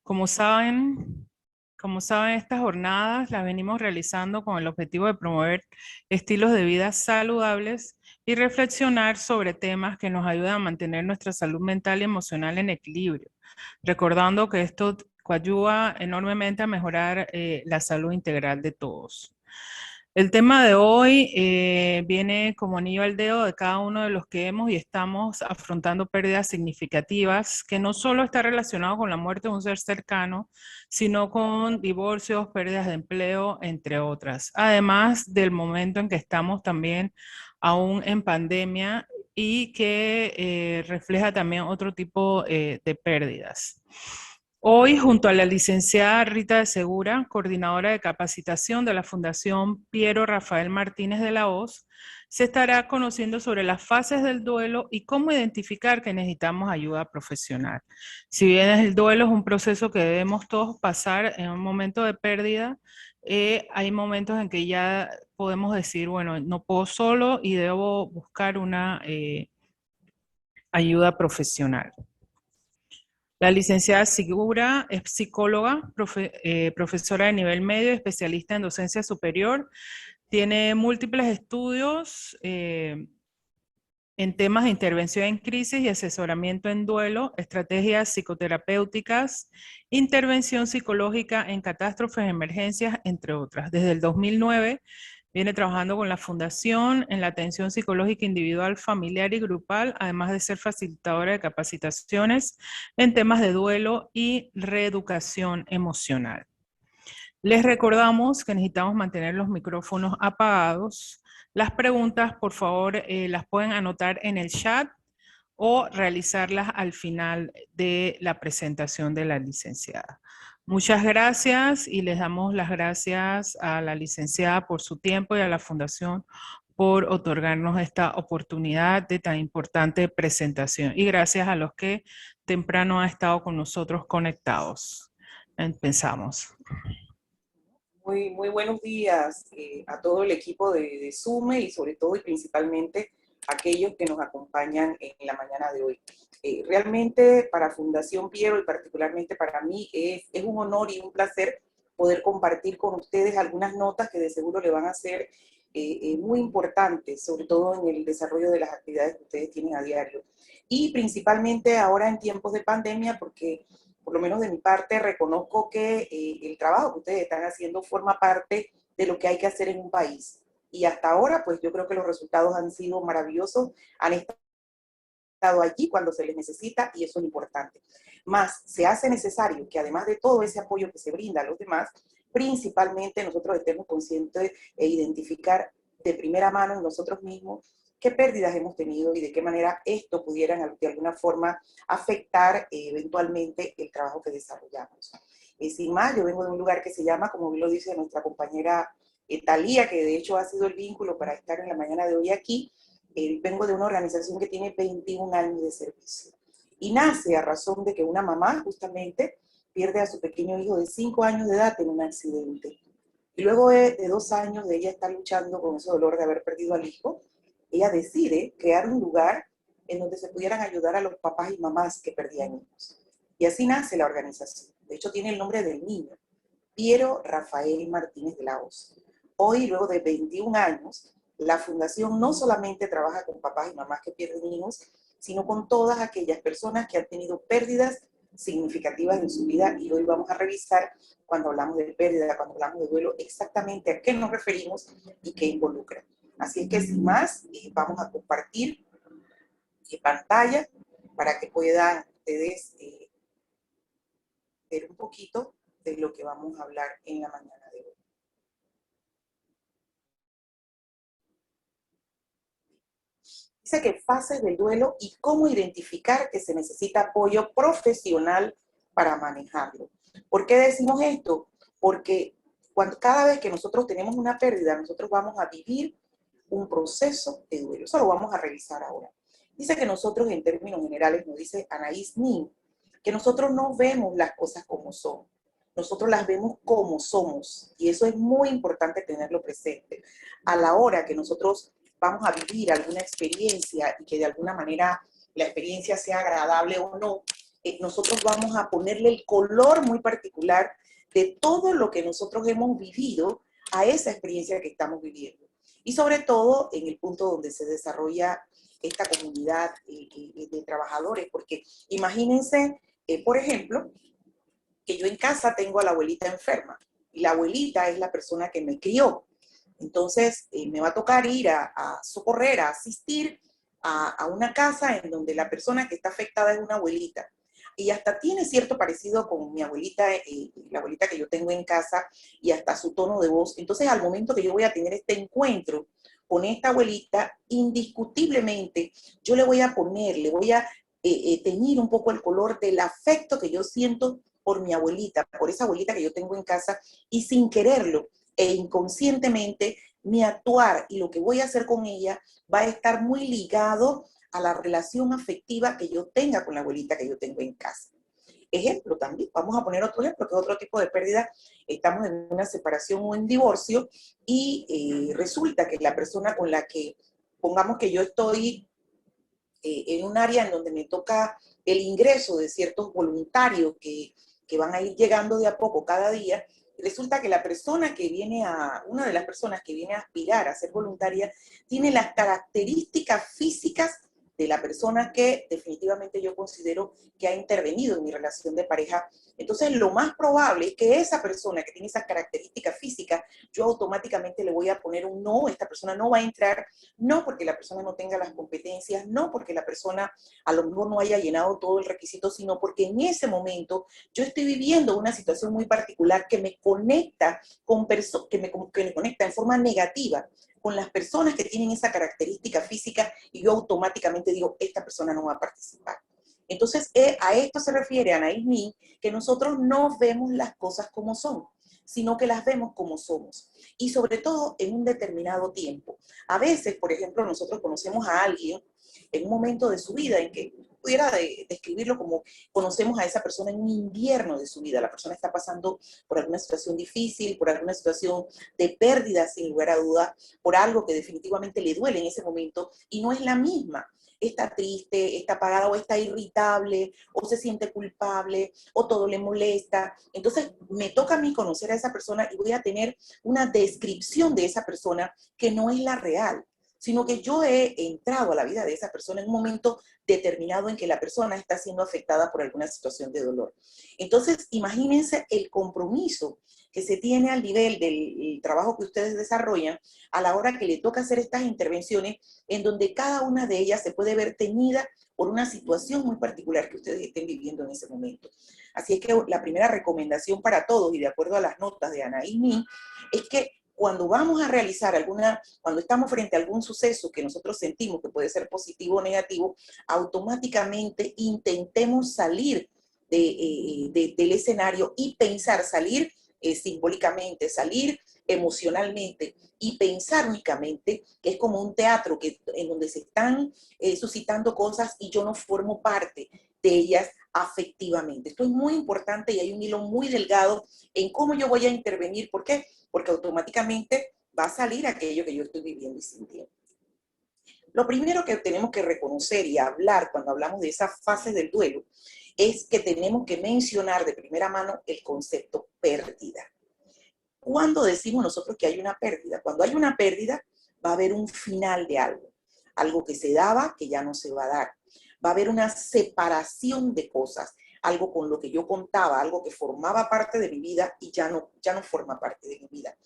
Como saben, estas jornadas las venimos realizando con el objetivo de promover estilos de vida saludables y reflexionar sobre temas que nos ayudan a mantener nuestra salud mental y emocional en equilibrio, recordando que esto coadyuva enormemente a mejorar la salud integral de todos. El tema de hoy viene como anillo al dedo de cada uno de los que hemos y estamos afrontando pérdidas significativas, que no solo está relacionado con la muerte de un ser cercano, sino con divorcios, pérdidas de empleo, entre otras. Además del momento en que estamos también aún en pandemia y que refleja también otro tipo de pérdidas. Hoy, junto a la licenciada Rita de Segura, coordinadora de capacitación de la Fundación Piero Rafael Martínez de la Hoz, se estará conociendo sobre las fases del duelo y cómo identificar que necesitamos ayuda profesional. Si bien el duelo es un proceso que debemos todos pasar en un momento de pérdida, hay momentos en que ya podemos decir, bueno, no puedo solo y debo buscar una ayuda profesional. La licenciada Segura es psicóloga, profesora de nivel medio, especialista en docencia superior. Tiene múltiples estudios en temas de intervención en crisis y asesoramiento en duelo, estrategias psicoterapéuticas, intervención psicológica en catástrofes, emergencias, entre otras. Desde el 2009 viene trabajando con la Fundación en la atención psicológica individual, familiar y grupal, además de ser facilitadora de capacitaciones en temas de duelo y reeducación emocional. Les recordamos que necesitamos mantener los micrófonos apagados. Las preguntas, por favor, las pueden anotar en el chat o realizarlas al final de la presentación de la licenciada. Muchas gracias y les damos las gracias a la licenciada por su tiempo y a la Fundación por otorgarnos esta oportunidad de tan importante presentación. Y gracias a los que temprano han estado con nosotros conectados. Empezamos. Muy buenos días a todo el equipo de SUME y sobre todo y principalmente a aquellos que nos acompañan en la mañana de hoy. Realmente para Fundación Piero y particularmente para mí es un honor y un placer poder compartir con ustedes algunas notas que de seguro le van a ser muy importantes, sobre todo en el desarrollo de las actividades que ustedes tienen a diario. Y principalmente ahora en tiempos de pandemia, porque por lo menos de mi parte, reconozco que el trabajo que ustedes están haciendo forma parte de lo que hay que hacer en un país. Y hasta ahora, pues yo creo que los resultados han sido maravillosos, han estado allí cuando se les necesita y eso es importante. Más, se hace necesario que además de todo ese apoyo que se brinda a los demás, principalmente nosotros estemos conscientes e identificar de primera mano en nosotros mismos qué pérdidas hemos tenido y de qué manera esto pudieran de alguna forma afectar eventualmente el trabajo que desarrollamos. Sin más, yo vengo de un lugar que se llama, como bien lo dice nuestra compañera Talía, que de hecho ha sido el vínculo para estar en la mañana de hoy aquí. Vengo de una organización que tiene 21 años de servicio. Y nace a razón de que una mamá justamente pierde a su pequeño hijo de 5 años de edad en un accidente. Y luego de 2 años de ella estar luchando con ese dolor de haber perdido al hijo, ella decide crear un lugar en donde se pudieran ayudar a los papás y mamás que perdían hijos. Y así nace la organización. De hecho, tiene el nombre del niño, Piero Rafael Martínez de la Hoz. Hoy, luego de 21 años, la fundación no solamente trabaja con papás y mamás que pierden hijos, sino con todas aquellas personas que han tenido pérdidas significativas en su vida, y hoy vamos a revisar, cuando hablamos de pérdida, cuando hablamos de duelo, exactamente a qué nos referimos y qué involucra. Así es que sin más, vamos a compartir pantalla para que puedan ustedes ver un poquito de lo que vamos a hablar en la mañana de hoy. Dice que fases del duelo y cómo identificar que se necesita apoyo profesional para manejarlo. ¿Por qué decimos esto? Porque cada vez que nosotros tenemos una pérdida, nosotros vamos a vivir un proceso de duelo. Eso lo vamos a revisar ahora. Dice que nosotros, en términos generales, nos dice Anaïs Nin, que nosotros no vemos las cosas como son. Nosotros las vemos como somos. Y eso es muy importante tenerlo presente. A la hora que nosotros vamos a vivir alguna experiencia y que de alguna manera la experiencia sea agradable o no, nosotros vamos a ponerle el color muy particular de todo lo que nosotros hemos vivido a esa experiencia que estamos viviendo. Y sobre todo en el punto donde se desarrolla esta comunidad de trabajadores, porque imagínense, por ejemplo, que yo en casa tengo a la abuelita enferma, y la abuelita es la persona que me crió. Entonces, me va a tocar ir a socorrer, a asistir a una casa en donde la persona que está afectada es una abuelita. Y hasta tiene cierto parecido con mi abuelita, la abuelita que yo tengo en casa, y hasta su tono de voz. Entonces, al momento que yo voy a tener este encuentro con esta abuelita, indiscutiblemente, yo le voy a poner, le voy a teñir un poco el color del afecto que yo siento por mi abuelita, por esa abuelita que yo tengo en casa, y sin quererlo e inconscientemente, mi actuar y lo que voy a hacer con ella va a estar muy ligado a la relación afectiva que yo tenga con la abuelita que yo tengo en casa. Ejemplo también, vamos a poner otro ejemplo, que es otro tipo de pérdida. Estamos en una separación o en divorcio y resulta que la persona con la que, pongamos que yo estoy en un área en donde me toca el ingreso de ciertos voluntarios que van a ir llegando de a poco cada día, resulta que la persona que viene una de las personas que viene a aspirar a ser voluntaria, tiene las características físicas de la persona que definitivamente yo considero que ha intervenido en mi relación de pareja. Entonces, lo más probable es que esa persona que tiene esas características físicas, yo automáticamente le voy a poner un no, esta persona no va a entrar, no porque la persona no tenga las competencias, no porque la persona a lo mejor no haya llenado todo el requisito, sino porque en ese momento yo estoy viviendo una situación muy particular que me conecta con que me conecta en forma negativa con las personas que tienen esa característica física, y yo automáticamente digo, esta persona no va a participar. Entonces, a esto se refiere Anaís Nin, que nosotros no vemos las cosas como son, sino que las vemos como somos. Y sobre todo en un determinado tiempo. A veces, por ejemplo, nosotros conocemos a alguien en un momento de su vida en que pudiera describirlo como conocemos a esa persona en un invierno de su vida. La persona está pasando por alguna situación difícil, por alguna situación de pérdida, sin lugar a duda, por algo que definitivamente le duele en ese momento y no es la misma. Está triste, está apagada o está irritable o se siente culpable o todo le molesta. Entonces me toca a mí conocer a esa persona y voy a tener una descripción de esa persona que no es la real, sino que yo he entrado a la vida de esa persona en un momento determinado en que la persona está siendo afectada por alguna situación de dolor. Entonces, imagínense el compromiso que se tiene al nivel del trabajo que ustedes desarrollan a la hora que le toca hacer estas intervenciones, en donde cada una de ellas se puede ver teñida por una situación muy particular que ustedes estén viviendo en ese momento. Así es que la primera recomendación para todos, y de acuerdo a las notas de Anaís Nin, es que cuando vamos a realizar cuando estamos frente a algún suceso que nosotros sentimos que puede ser positivo o negativo, automáticamente intentemos salir del escenario y pensar, salir simbólicamente, salir emocionalmente y pensar únicamente que es como un teatro en donde se están suscitando cosas y yo no formo parte de ellas afectivamente. Esto es muy importante y hay un hilo muy delgado en cómo yo voy a intervenir. ¿Por qué? Porque automáticamente va a salir aquello que yo estoy viviendo y sintiendo. Lo primero que tenemos que reconocer y hablar cuando hablamos de esas fases del duelo es que tenemos que mencionar de primera mano el concepto pérdida. ¿Cuándo decimos nosotros que hay una pérdida? Cuando hay una pérdida, va a haber un final de algo. Algo que se daba, que ya no se va a dar. Va a haber una separación de cosas. Algo con lo que yo contaba, algo que formaba parte de mi vida y ya no forma parte de mi vida.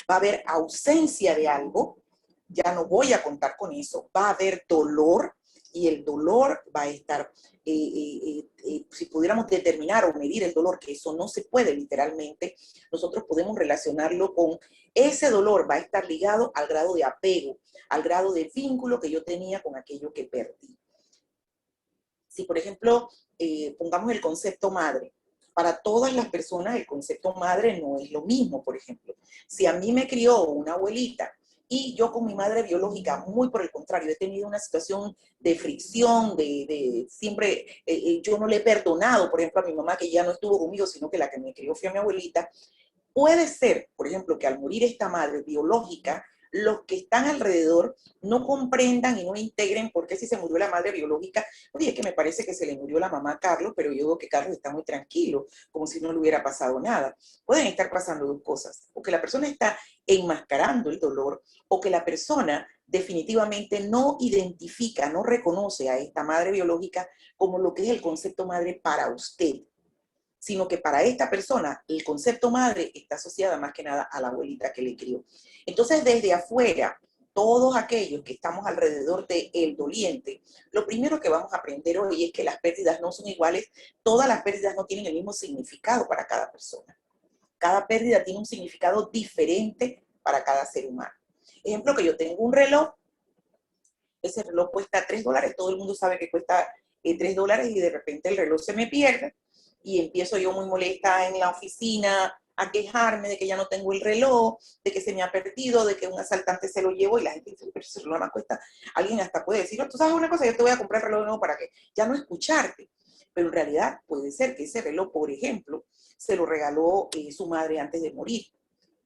Va a haber ausencia de algo, ya no voy a contar con eso. Va a haber dolor y el dolor va a estar, si pudiéramos determinar o medir el dolor, que eso no se puede literalmente, nosotros podemos relacionarlo con ese dolor, va a estar ligado al grado de apego, al grado de vínculo que yo tenía con aquello que perdí. Si, por ejemplo, pongamos el concepto madre, para todas las personas el concepto madre no es lo mismo, por ejemplo. Si a mí me crió una abuelita y yo con mi madre biológica, muy por el contrario, he tenido una situación de fricción, siempre, yo no le he perdonado, por ejemplo, a mi mamá que ya no estuvo conmigo, sino que la que me crió fue a mi abuelita. Puede ser, por ejemplo, que al morir esta madre biológica, los que están alrededor no comprendan y no integren por qué si se murió la madre biológica, oye, es que me parece que se le murió la mamá a Carlos, pero yo veo que Carlos está muy tranquilo, como si no le hubiera pasado nada. Pueden estar pasando dos cosas, o que la persona está enmascarando el dolor, o que la persona definitivamente no identifica, no reconoce a esta madre biológica como lo que es el concepto madre para usted, sino que para esta persona el concepto madre está asociada más que nada a la abuelita que le crió. Entonces, desde afuera, todos aquellos que estamos alrededor del doliente, lo primero que vamos a aprender hoy es que las pérdidas no son iguales, todas las pérdidas no tienen el mismo significado para cada persona. Cada pérdida tiene un significado diferente para cada ser humano. Ejemplo, que yo tengo un reloj, ese reloj cuesta $3, todo el mundo sabe que cuesta $3 y de repente el reloj se me pierde y empiezo yo muy molesta en la oficina a quejarme de que ya no tengo el reloj, de que se me ha perdido, de que un asaltante se lo llevó y la gente dice, pero ese reloj no cuesta. Alguien hasta puede decir, oh, tú sabes una cosa, yo te voy a comprar el reloj nuevo para que ya no escucharte. Pero en realidad puede ser que ese reloj, por ejemplo, se lo regaló su madre antes de morir.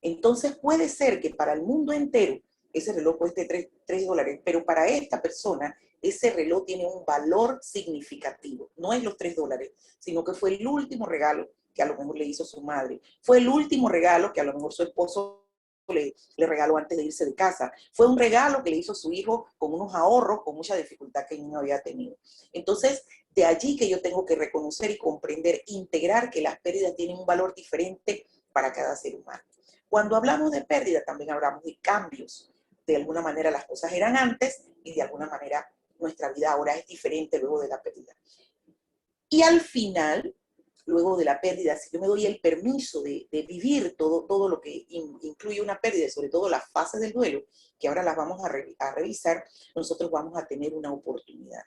Entonces puede ser que para el mundo entero ese reloj cueste $3, pero para esta persona ese reloj tiene un valor significativo. No es los $3, sino que fue el último regalo que a lo mejor le hizo su madre. Fue el último regalo que a lo mejor su esposo le regaló antes de irse de casa. Fue un regalo que le hizo su hijo con unos ahorros, con mucha dificultad que el niño había tenido. Entonces, de allí que yo tengo que reconocer y comprender, integrar que las pérdidas tienen un valor diferente para cada ser humano. Cuando hablamos de pérdida, también hablamos de cambios. De alguna manera las cosas eran antes y de alguna manera nuestra vida ahora es diferente luego de la pérdida. Y al final, luego de la pérdida, si yo me doy el permiso de vivir todo lo que incluye una pérdida, sobre todo las fases del duelo, que ahora las vamos a revisar, nosotros vamos a tener una oportunidad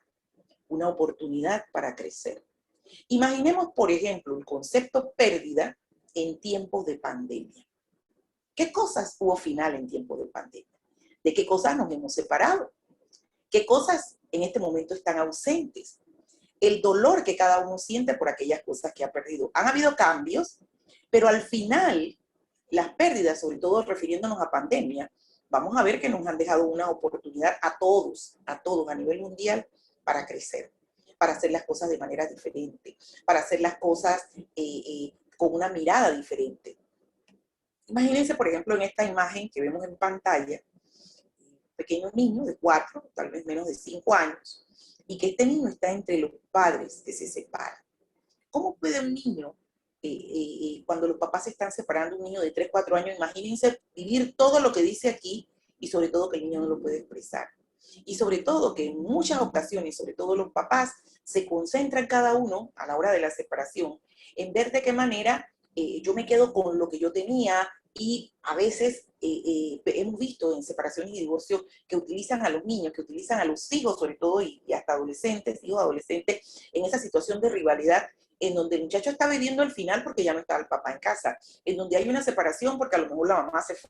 para crecer. Imaginemos, por ejemplo, el concepto pérdida en tiempos de pandemia. ¿Qué cosas hubo final en tiempos de pandemia? ¿De qué cosas nos hemos separado? ¿Qué cosas en este momento están ausentes? El dolor que cada uno siente por aquellas cosas que ha perdido. Han habido cambios, pero al final, las pérdidas, sobre todo refiriéndonos a pandemia, vamos a ver que nos han dejado una oportunidad a todos a nivel mundial para crecer, para hacer las cosas de manera diferente, para hacer las cosas con una mirada diferente. Imagínense, por ejemplo, en esta imagen que vemos en pantalla, pequeños niños de 4, tal vez menos de 5 años, y que este niño está entre los padres que se separan. ¿Cómo puede un niño, cuando los papás se están separando, un niño de 3, 4 años, imagínense vivir todo lo que dice aquí y sobre todo que el niño no lo puede expresar? Y sobre todo que en muchas ocasiones, sobre todo los papás, se concentran cada uno a la hora de la separación en ver de qué manera yo me quedo con lo que yo tenía, y a veces hemos visto en separaciones y divorcios que utilizan a los niños, que utilizan a los hijos sobre todo y hasta adolescentes, hijos adolescentes, en esa situación de rivalidad en donde el muchacho está viviendo el final porque ya no está el papá en casa, en donde hay una separación porque a lo mejor la mamá se fue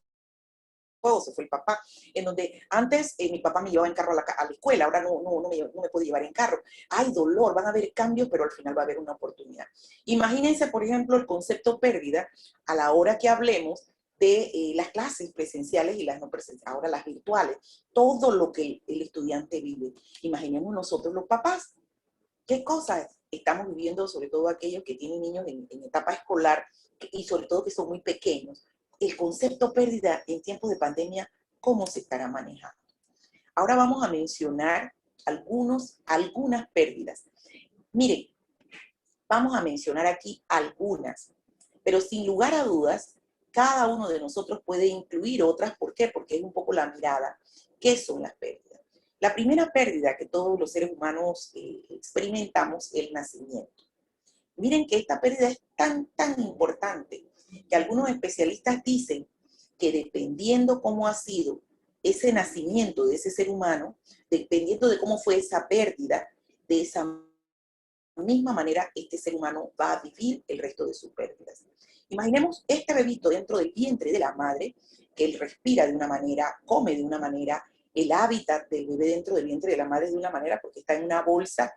o se fue el papá, en donde antes mi papá me llevaba en carro a la escuela, ahora no me puede llevar en carro. Hay dolor, van a haber cambios, pero al final va a haber una oportunidad. Imagínense, por ejemplo, el concepto pérdida a la hora que hablemos de las clases presenciales y las no presenciales, ahora las virtuales, todo lo que el estudiante vive. Imaginemos nosotros los papás, ¿qué cosas estamos viviendo, sobre todo aquellos que tienen niños en etapa escolar y sobre todo que son muy pequeños? El concepto pérdida en tiempos de pandemia, ¿cómo se estará manejando? Ahora vamos a mencionar algunas pérdidas. Miren, vamos a mencionar aquí algunas, pero sin lugar a dudas, cada uno de nosotros puede incluir otras. ¿Por qué? Porque es un poco la mirada. ¿Qué son las pérdidas? La primera pérdida que todos los seres humanos experimentamos es el nacimiento. Miren que esta pérdida es tan importante que algunos especialistas dicen que dependiendo cómo ha sido ese nacimiento de ese ser humano, dependiendo de cómo fue esa pérdida, de esa misma manera este ser humano va a vivir el resto de sus pérdidas. Imaginemos este bebito dentro del vientre de la madre, que él respira de una manera, come de una manera, el hábitat del bebé dentro del vientre de la madre es de una manera porque está en una bolsa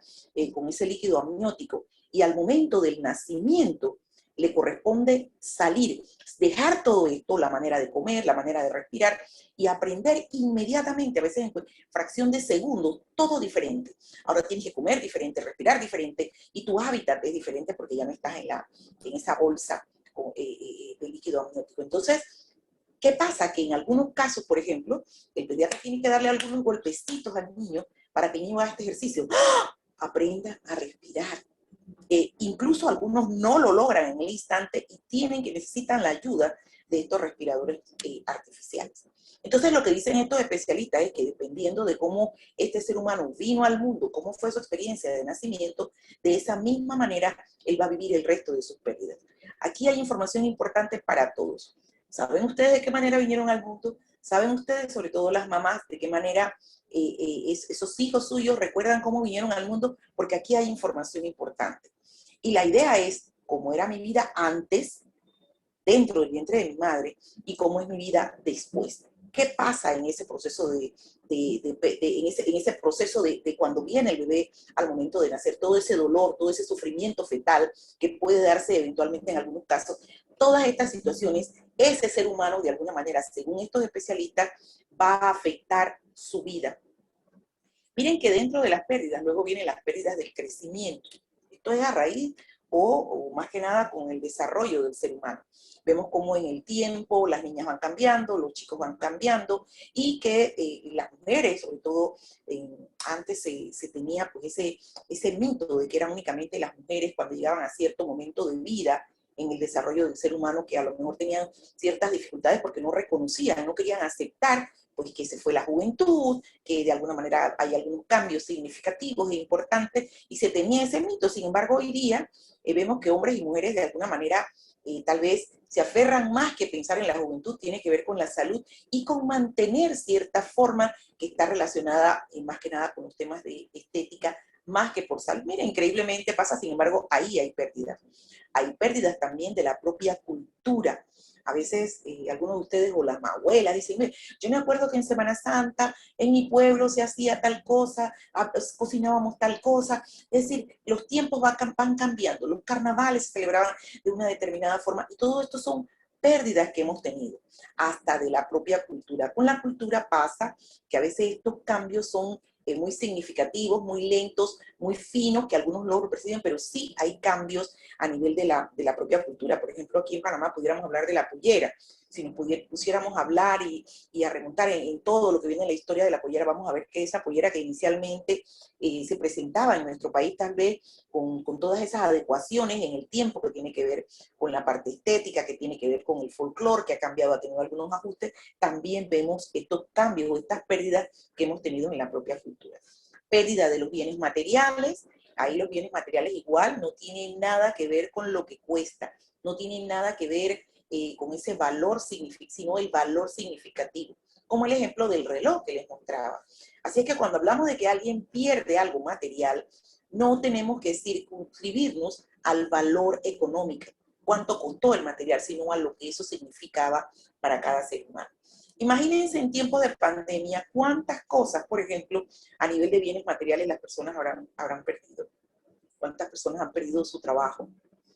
con ese líquido amniótico, y al momento del nacimiento le corresponde salir, dejar todo esto, la manera de comer, la manera de respirar, y aprender inmediatamente, a veces en fracción de segundos, todo diferente. Ahora tienes que comer diferente, respirar diferente, y tu hábitat es diferente porque ya no estás en esa bolsa de líquido amniótico. Entonces, ¿qué pasa? Que en algunos casos, por ejemplo, el pediatra tiene que darle algunos golpecitos al niño para que el niño haga este ejercicio. ¡Ah! Aprenda a respirar. Incluso algunos no lo logran en el instante y necesitan la ayuda de estos respiradores artificiales. Entonces lo que dicen estos especialistas es que dependiendo de cómo este ser humano vino al mundo, cómo fue su experiencia de nacimiento, de esa misma manera él va a vivir el resto de sus pérdidas. Aquí hay información importante para todos. ¿Saben ustedes de qué manera vinieron al mundo? ¿Saben ustedes, sobre todo las mamás, de qué manera esos hijos suyos recuerdan cómo vinieron al mundo? Porque aquí hay información importante. Y la idea es cómo era mi vida antes, dentro del vientre de mi madre, y cómo es mi vida después. ¿Qué pasa en ese proceso en ese proceso de cuando viene el bebé al momento de nacer? Todo ese dolor, todo ese sufrimiento fetal que puede darse eventualmente en algunos casos. Todas estas situaciones, ese ser humano de alguna manera, según estos especialistas, va a afectar su vida. Miren que dentro de las pérdidas, luego vienen las pérdidas del crecimiento. Esto es a raíz o más que nada con el desarrollo del ser humano. Vemos cómo en el tiempo las niñas van cambiando, los chicos van cambiando y que las mujeres, sobre todo antes se tenía pues ese mito de que eran únicamente las mujeres cuando llegaban a cierto momento de vida en el desarrollo del ser humano que a lo mejor tenían ciertas dificultades porque no reconocían, no querían aceptar pues que se fue la juventud, que de alguna manera hay algunos cambios significativos e importantes, y se tenía ese mito. Sin embargo, hoy día vemos que hombres y mujeres de alguna manera tal vez se aferran más que pensar en la juventud, tiene que ver con la salud y con mantener cierta forma que está relacionada más que nada con los temas de estética, más que por salud. Mira, increíblemente pasa, sin embargo, ahí hay pérdidas. Hay pérdidas también de la propia cultura. A veces algunos de ustedes o las abuelas dicen, yo me acuerdo que en Semana Santa en mi pueblo se hacía tal cosa, cocinábamos tal cosa. Es decir, los tiempos van cambiando, los carnavales se celebraban de una determinada forma y todo esto son pérdidas que hemos tenido, hasta de la propia cultura. Con la cultura pasa que a veces estos cambios son muy significativos, muy lentos, muy finos, que algunos lo perciben, pero sí hay cambios a nivel de la propia cultura. Por ejemplo, aquí en Panamá pudiéramos hablar de la pollera. Si nos pusiéramos a hablar y a remontar en todo lo que viene en la historia de la pollera, vamos a ver que esa pollera que inicialmente se presentaba en nuestro país tal vez con todas esas adecuaciones en el tiempo que tiene que ver con la parte estética, que tiene que ver con el folclore, que ha cambiado, ha tenido algunos ajustes, también vemos estos cambios o estas pérdidas que hemos tenido en la propia cultura. Pérdida de los bienes materiales. Ahí los bienes materiales igual no tienen nada que ver con lo que cuesta, no tienen nada que ver con ese valor, sino el valor significativo, como el ejemplo del reloj que les mostraba. Así es que cuando hablamos de que alguien pierde algo material, no tenemos que circunscribirnos al valor económico, cuánto costó el material, sino a lo que eso significaba para cada ser humano. Imagínense en tiempos de pandemia cuántas cosas, por ejemplo, a nivel de bienes materiales las personas habrán perdido. ¿Cuántas personas han perdido su trabajo?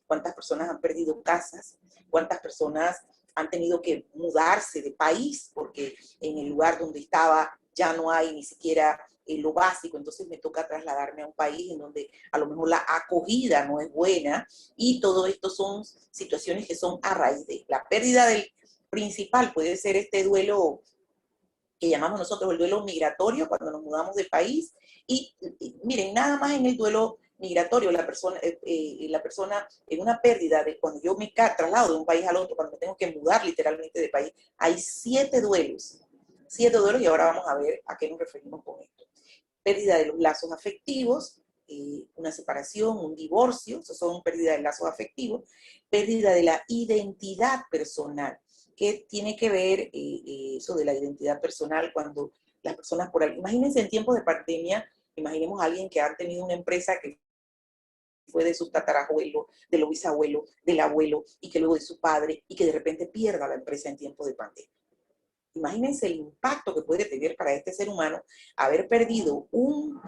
¿Cuántas personas han perdido casas? ¿Cuántas personas han tenido que mudarse de país porque en el lugar donde estaba ya no hay ni siquiera lo básico? Entonces me toca trasladarme a un país en donde a lo mejor la acogida no es buena, y todo esto son situaciones que son a raíz de la pérdida del principal. Puede ser este duelo que llamamos nosotros el duelo migratorio cuando nos mudamos de país, y miren, nada más en el duelo migratorio, la persona en una pérdida de cuando yo me traslado de un país al otro, cuando me tengo que mudar literalmente de país, hay 7 duelos, y ahora vamos a ver a qué nos referimos con esto. Pérdida de los lazos afectivos, una separación, un divorcio, eso son pérdida de lazos afectivos, pérdida de la identidad personal, que tiene que ver eso de la identidad personal cuando las personas imagínense en tiempos de pandemia, imaginemos a alguien que ha tenido una empresa que fue de sus tatarabuelos, de los bisabuelos, del abuelo, y que luego de su padre, y que de repente pierda la empresa en tiempos de pandemia. Imagínense el impacto que puede tener para este ser humano haber perdido un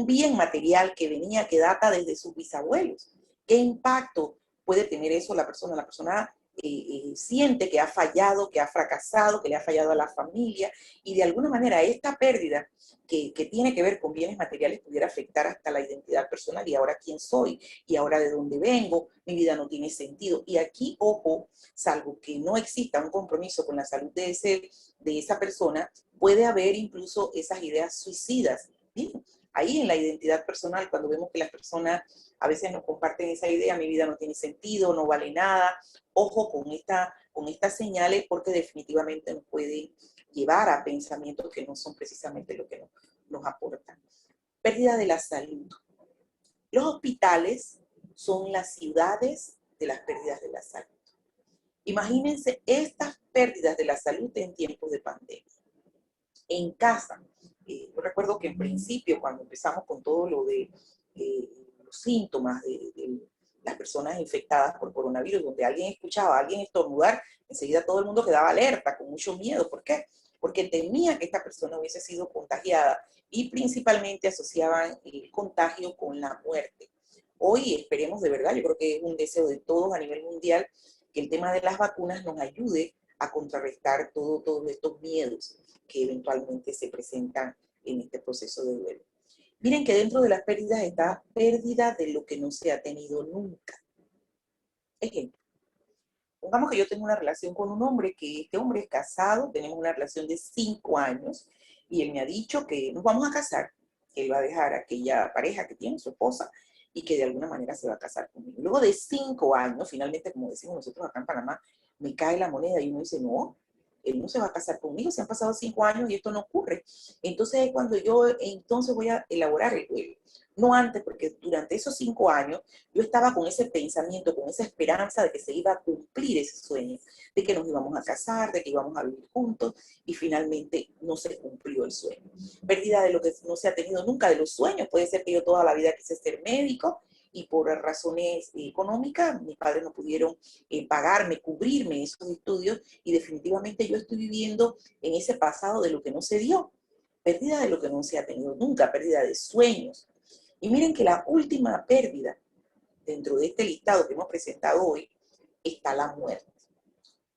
bien material que data desde sus bisabuelos. ¿Qué impacto puede tener eso la persona? La persona siente que ha fallado, que ha fracasado, que le ha fallado a la familia, y de alguna manera esta pérdida que tiene que ver con bienes materiales pudiera afectar hasta la identidad personal, y ahora quién soy, y ahora de dónde vengo, mi vida no tiene sentido. Y aquí, ojo, salvo que no exista un compromiso con la salud de esa persona, puede haber incluso esas ideas suicidas. Bien, ahí en la identidad personal, cuando vemos que las personas a veces nos comparten esa idea, mi vida no tiene sentido, no vale nada, ojo con estas señales, porque definitivamente nos puede llevar a pensamientos que no son precisamente lo que nos aportan. Pérdida de la salud. Los hospitales son las ciudades de las pérdidas de la salud. Imagínense estas pérdidas de la salud en tiempos de pandemia. En casa, yo recuerdo que en principio, cuando empezamos con todo lo de los síntomas de las personas infectadas por coronavirus, donde alguien escuchaba a alguien estornudar, enseguida todo el mundo quedaba alerta, con mucho miedo. ¿Por qué? Porque temía que esta persona hubiese sido contagiada, y principalmente asociaban el contagio con la muerte. Hoy esperemos de verdad, yo creo que es un deseo de todos a nivel mundial, que el tema de las vacunas nos ayude a contrarrestar todos estos miedos que eventualmente se presentan en este proceso de duelo. Miren que dentro de las pérdidas está pérdida de lo que no se ha tenido nunca. Ejemplo, pongamos que yo tengo una relación con un hombre, que este hombre es casado, tenemos una relación de 5 años, y él me ha dicho que nos vamos a casar, que él va a dejar a aquella pareja que tiene, su esposa, y que de alguna manera se va a casar conmigo. Luego de 5 años, finalmente, como decimos nosotros acá en Panamá, me cae la moneda y uno dice, no, él no se va a casar conmigo, se han pasado 5 años y esto no ocurre. Entonces es cuando yo entonces voy a elaborar el duelo. No antes, porque durante esos 5 años yo estaba con ese pensamiento, con esa esperanza de que se iba a cumplir ese sueño, de que nos íbamos a casar, de que íbamos a vivir juntos, y finalmente no se cumplió el sueño. Pérdida de lo que no se ha tenido nunca, de los sueños. Puede ser que yo toda la vida quise ser médico, y por razones económicas mis padres no pudieron pagarme, cubrirme esos estudios, y definitivamente yo estoy viviendo en ese pasado de lo que no se dio. Pérdida de lo que no se ha tenido nunca, pérdida de sueños. Y miren que la última pérdida dentro de este listado que hemos presentado hoy está la muerte.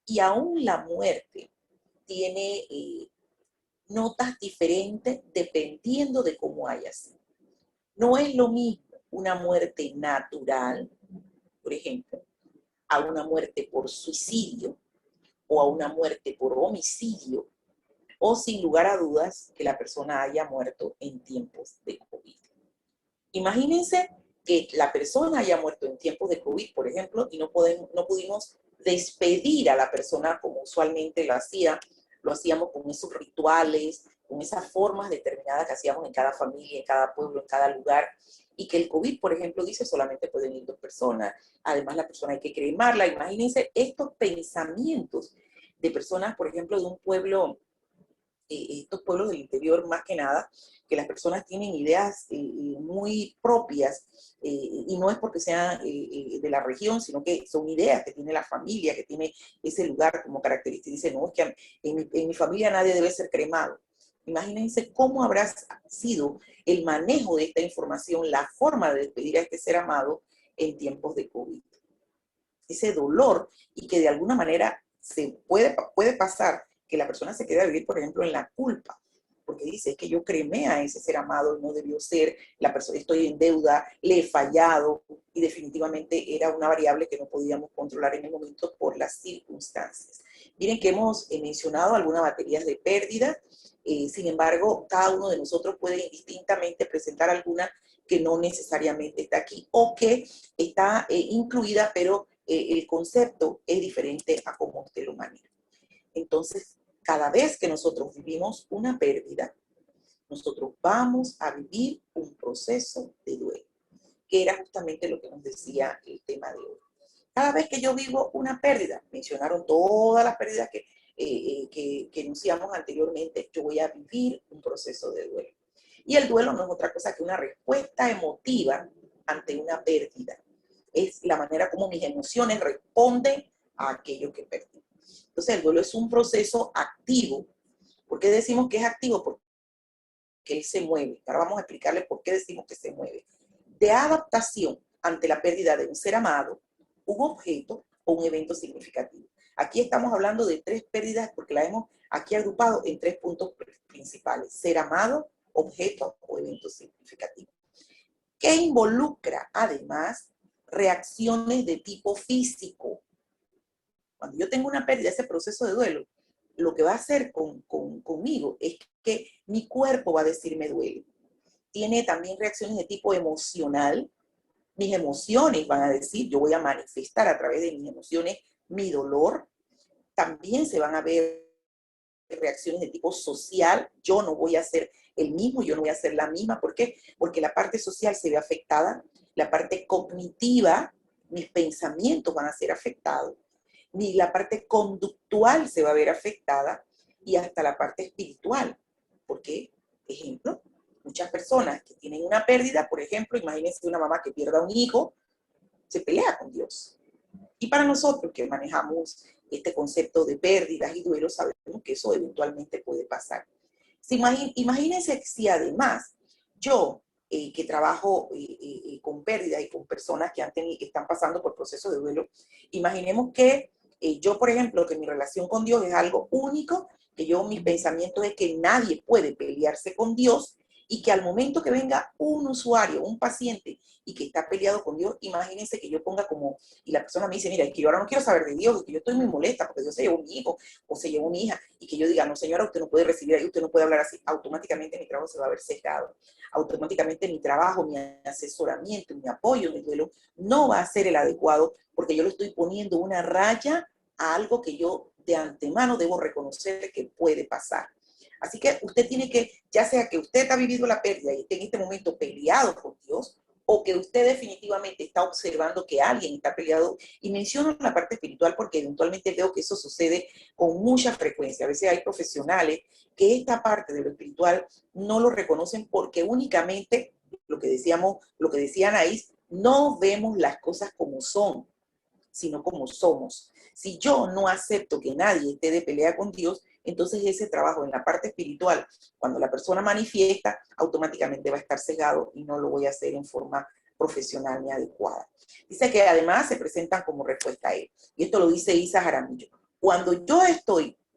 Y aún la muerte tiene notas diferentes dependiendo de cómo haya sido. No es lo mismo una muerte natural, por ejemplo, a una muerte por suicidio, o a una muerte por homicidio, o sin lugar a dudas que la persona haya muerto en tiempos de COVID. Imagínense que la persona haya muerto en tiempos de COVID, por ejemplo, y no pudimos despedir a la persona como usualmente lo hacíamos con esos rituales, con esas formas determinadas que hacíamos en cada familia, en cada pueblo, en cada lugar, y que el COVID, por ejemplo, dice solamente pueden ir 2 personas, además la persona hay que cremarla. Imagínense estos pensamientos de personas, por ejemplo, de un pueblo, estos pueblos del interior más que nada, que las personas tienen ideas muy propias, y no es porque sean de la región, sino que son ideas que tiene la familia, que tiene ese lugar como característica. Dice, no, es que en mi familia nadie debe ser cremado. Imagínense cómo habrá sido el manejo de esta información, la forma de despedir a este ser amado en tiempos de COVID. Ese dolor, y que de alguna manera se puede pasar que la persona se quede a vivir, por ejemplo, en la culpa, porque dice, es que yo cremé a ese ser amado, no debió ser, la persona, estoy en deuda, le he fallado, y definitivamente era una variable que no podíamos controlar en el momento por las circunstancias. Miren que hemos mencionado algunas baterías de pérdida, sin embargo, cada uno de nosotros puede indistintamente presentar alguna que no necesariamente está aquí, o que está incluida, pero el concepto es diferente a cómo usted lo maneja. Entonces, cada vez que nosotros vivimos una pérdida, nosotros vamos a vivir un proceso de duelo, que era justamente lo que nos decía el tema de hoy. Cada vez que yo vivo una pérdida, mencionaron todas las pérdidas que enunciamos anteriormente, yo voy a vivir un proceso de duelo. Y el duelo no es otra cosa que una respuesta emotiva ante una pérdida. Es la manera como mis emociones responden a aquello que perdí. Entonces el duelo es un proceso activo. ¿Por qué decimos que es activo? Porque él se mueve. Ahora vamos a explicarle por qué decimos que se mueve. De adaptación ante la pérdida de un ser amado, un objeto o un evento significativo. Aquí estamos hablando de 3 pérdidas porque la hemos aquí agrupado en 3 puntos principales: ser amado, objeto o evento significativo, que involucra además reacciones de tipo físico. Cuando yo tengo una pérdida, ese proceso de duelo, lo que va a hacer conmigo es que mi cuerpo va a decir me duele. Tiene también reacciones de tipo emocional. Mis emociones van a decir, yo voy a manifestar a través de mis emociones mi dolor. También se van a ver reacciones de tipo social. Yo no voy a ser el mismo, yo no voy a ser la misma. ¿Por qué? Porque la parte social se ve afectada, la parte cognitiva, mis pensamientos van a ser afectados, ni la parte conductual se va a ver afectada, y hasta la parte espiritual. Porque, ejemplo, muchas personas que tienen una pérdida, por ejemplo, imagínense una mamá que pierda un hijo, se pelea con Dios. Y para nosotros que manejamos este concepto de pérdidas y duelos, sabemos que eso eventualmente puede pasar. Imagínense si además yo, que trabajo con pérdidas y con personas que están pasando por procesos de duelo, imaginemos que yo, por ejemplo, que mi relación con Dios es algo único, que mi pensamiento es que nadie puede pelearse con Dios, y que al momento que venga un usuario, un paciente, y que está peleado con Dios, imagínense que yo ponga como, y la persona me dice, mira, es que yo ahora no quiero saber de Dios, es que yo estoy muy molesta porque Dios se llevó mi hijo o se llevó mi hija, y que yo diga, no señora, usted no puede recibir ahí, usted no puede hablar así, automáticamente mi trabajo se va a ver sesgado. Automáticamente mi trabajo, mi asesoramiento, mi apoyo, mi duelo, no va a ser el adecuado, porque yo le estoy poniendo una raya a algo que yo de antemano debo reconocer que puede pasar. Así que usted tiene que, ya sea que usted ha vivido la pérdida y esté en este momento peleado con Dios, o que usted definitivamente está observando que alguien está peleado, y menciono la parte espiritual porque eventualmente veo que eso sucede con mucha frecuencia. A veces hay profesionales que esta parte de lo espiritual no lo reconocen porque únicamente, lo que decía Anaís, no vemos las cosas como son, sino como somos. Si yo no acepto que nadie esté de pelea con Dios, entonces ese trabajo en la parte espiritual, cuando la persona manifiesta, automáticamente va a estar cegado y no lo voy a hacer en forma profesional ni adecuada. Dice que además se presentan como respuesta a él. Y esto lo dice Isa Jaramillo. Cuando yo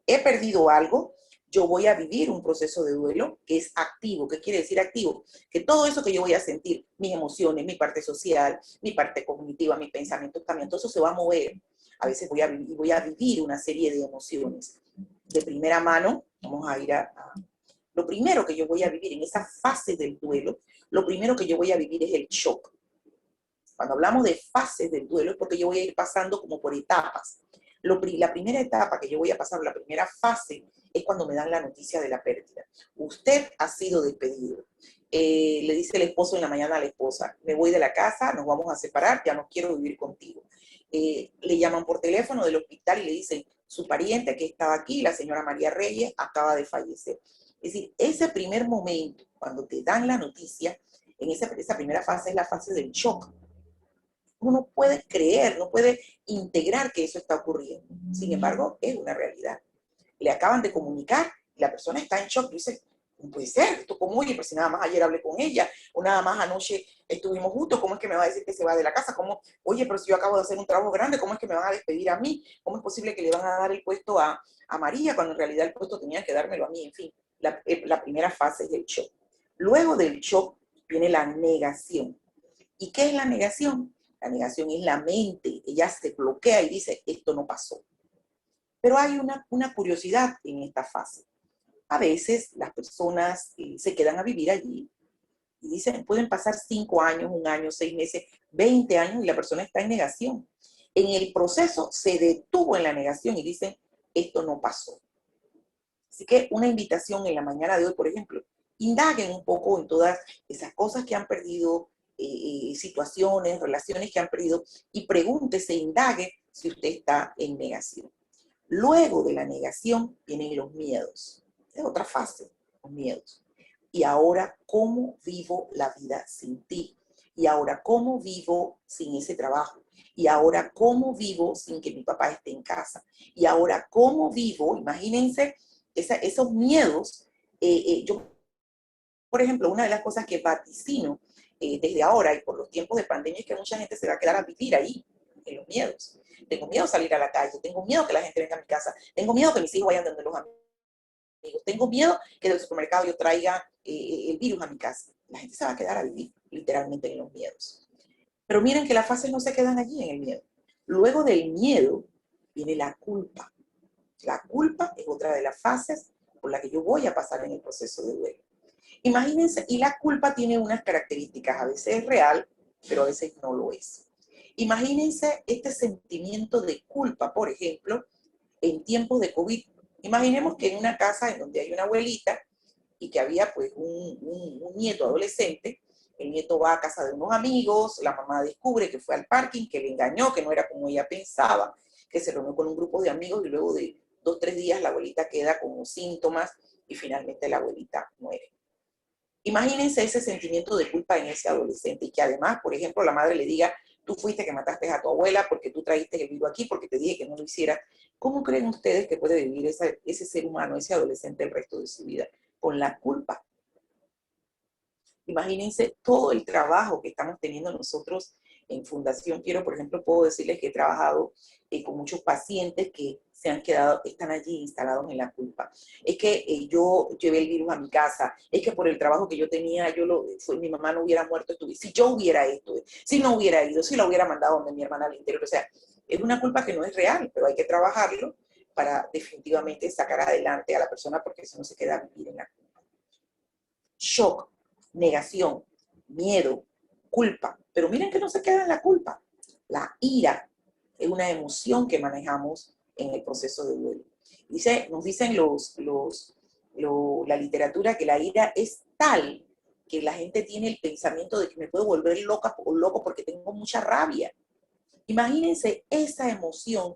he perdido algo, yo voy a vivir un proceso de duelo que es activo. ¿Qué quiere decir activo? Que todo eso que yo voy a sentir, mis emociones, mi parte social, mi parte cognitiva, mis pensamientos también, todo eso se va a mover. A veces voy a vivir una serie de emociones. De primera mano, vamos a ir lo primero que yo voy a vivir en esa fase del duelo, lo primero que yo voy a vivir es el shock. Cuando hablamos de fases del duelo es porque yo voy a ir pasando como por etapas. La primera etapa que yo voy a pasar, la primera fase, es cuando me dan la noticia de la pérdida. Usted ha sido despedido. Le dice el esposo en la mañana a la esposa, me voy de la casa, nos vamos a separar, ya no quiero vivir contigo. Le llaman por teléfono del hospital y le dicen, su pariente que estaba aquí, la señora María Reyes, acaba de fallecer. Es decir, ese primer momento, cuando te dan la noticia, en esa primera fase es la fase del shock. Uno no puede creer, no puede integrar que eso está ocurriendo. Sin embargo, es una realidad. Le acaban de comunicar y la persona está en shock. Dice, no puede ser, esto como, oye, pero si nada más ayer hablé con ella, o nada más anoche estuvimos juntos, ¿cómo es que me va a decir que se va de la casa? ¿Cómo? Oye, pero si yo acabo de hacer un trabajo grande, ¿cómo es que me van a despedir a mí? ¿Cómo es posible que le van a dar el puesto a María cuando en realidad el puesto tenía que dármelo a mí? En fin, la primera fase es el shock. Luego del shock viene la negación. ¿Y qué es la negación? La negación es la mente, ella se bloquea y dice, esto no pasó. Pero hay una curiosidad en esta fase. A veces las personas se quedan a vivir allí y dicen, pueden pasar 5 años, 1 año, 6 meses, 20 años y la persona está en negación. En el proceso se detuvo en la negación y dicen, esto no pasó. Así que una invitación en la mañana de hoy, por ejemplo, indaguen un poco en todas esas cosas que han perdido, situaciones, relaciones que han perdido, y pregúntese, indague si usted está en negación. Luego de la negación vienen los miedos. Es otra fase, los miedos. Y ahora, ¿cómo vivo la vida sin ti? Y ahora, ¿cómo vivo sin ese trabajo? Y ahora, ¿cómo vivo sin que mi papá esté en casa? Y ahora, ¿cómo vivo? Imagínense esos miedos. Yo, por ejemplo, una de las cosas que vaticino desde ahora y por los tiempos de pandemia es que mucha gente se va a quedar a vivir ahí, en los miedos. Tengo miedo de salir a la calle, tengo miedo que la gente venga a mi casa, tengo miedo que mis hijos vayan donde los amigos, tengo miedo que del supermercado yo traiga el virus a mi casa. La gente se va a quedar a vivir literalmente en los miedos. Pero miren que las fases no se quedan allí en el miedo. Luego del miedo viene la culpa. La culpa es otra de las fases por la que yo voy a pasar en el proceso de duelo. Imagínense, y la culpa tiene unas características, a veces es real, pero a veces no lo es. Imagínense este sentimiento de culpa, por ejemplo, en tiempos de COVID. Imaginemos que en una casa en donde hay una abuelita y que había pues un nieto adolescente, el nieto va a casa de unos amigos, la mamá descubre que fue al parking, que le engañó, que no era como ella pensaba, que se reunió con un grupo de amigos y luego de 2 o 3 días la abuelita queda con síntomas y finalmente la abuelita muere. Imagínense ese sentimiento de culpa en ese adolescente y que además, por ejemplo, la madre le diga, tú fuiste que mataste a tu abuela porque tú trajiste el virus aquí, porque te dije que no lo hiciera. ¿Cómo creen ustedes que puede vivir ese ser humano, ese adolescente el resto de su vida? Con la culpa. Imagínense todo el trabajo que estamos teniendo nosotros en Fundación Quiero, por ejemplo, puedo decirles que he trabajado con muchos pacientes que se han quedado, están allí instalados en la culpa. Es que yo llevé el virus a mi casa, es que por el trabajo que yo tenía, mi mamá no hubiera muerto, si yo hubiera esto, si no hubiera ido, si la hubiera mandado donde mi hermana al interior. O sea, es una culpa que no es real, pero hay que trabajarlo para definitivamente sacar adelante a la persona porque si no se queda a vivir en la culpa. Shock, negación, miedo, culpa. Pero miren que no se queda en la culpa. La ira es una emoción que manejamos en el proceso de duelo. Nos dicen la literatura que la ira es tal que la gente tiene el pensamiento de que me puedo volver loca o loco porque tengo mucha rabia. Imagínense esa emoción.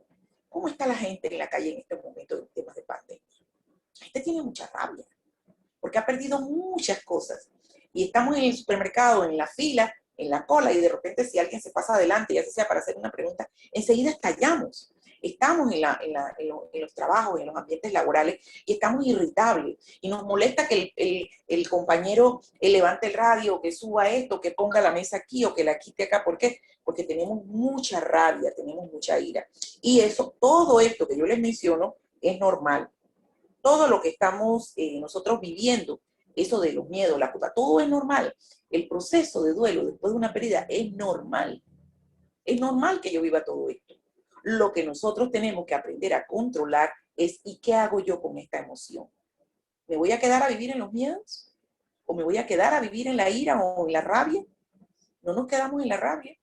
¿Cómo está la gente en la calle en este momento en temas de pandemia? La gente tiene mucha rabia porque ha perdido muchas cosas. Y estamos en el supermercado, en la fila, en la cola, y de repente si alguien se pasa adelante, ya sea para hacer una pregunta, enseguida estallamos. Estamos en los trabajos, en los ambientes laborales, y estamos irritables. Y nos molesta que el compañero levante el radio, que suba esto, que ponga la mesa aquí o que la quite acá. ¿Por qué? Porque tenemos mucha rabia, tenemos mucha ira. Y eso, todo esto que yo les menciono, es normal. Todo lo que estamos nosotros viviendo, eso de los miedos, la culpa, todo es normal. El proceso de duelo después de una pérdida es normal. Es normal que yo viva todo esto. Lo que nosotros tenemos que aprender a controlar es, ¿y qué hago yo con esta emoción? ¿Me voy a quedar a vivir en los miedos? ¿O me voy a quedar a vivir en la ira o en la rabia? No nos quedamos en la rabia.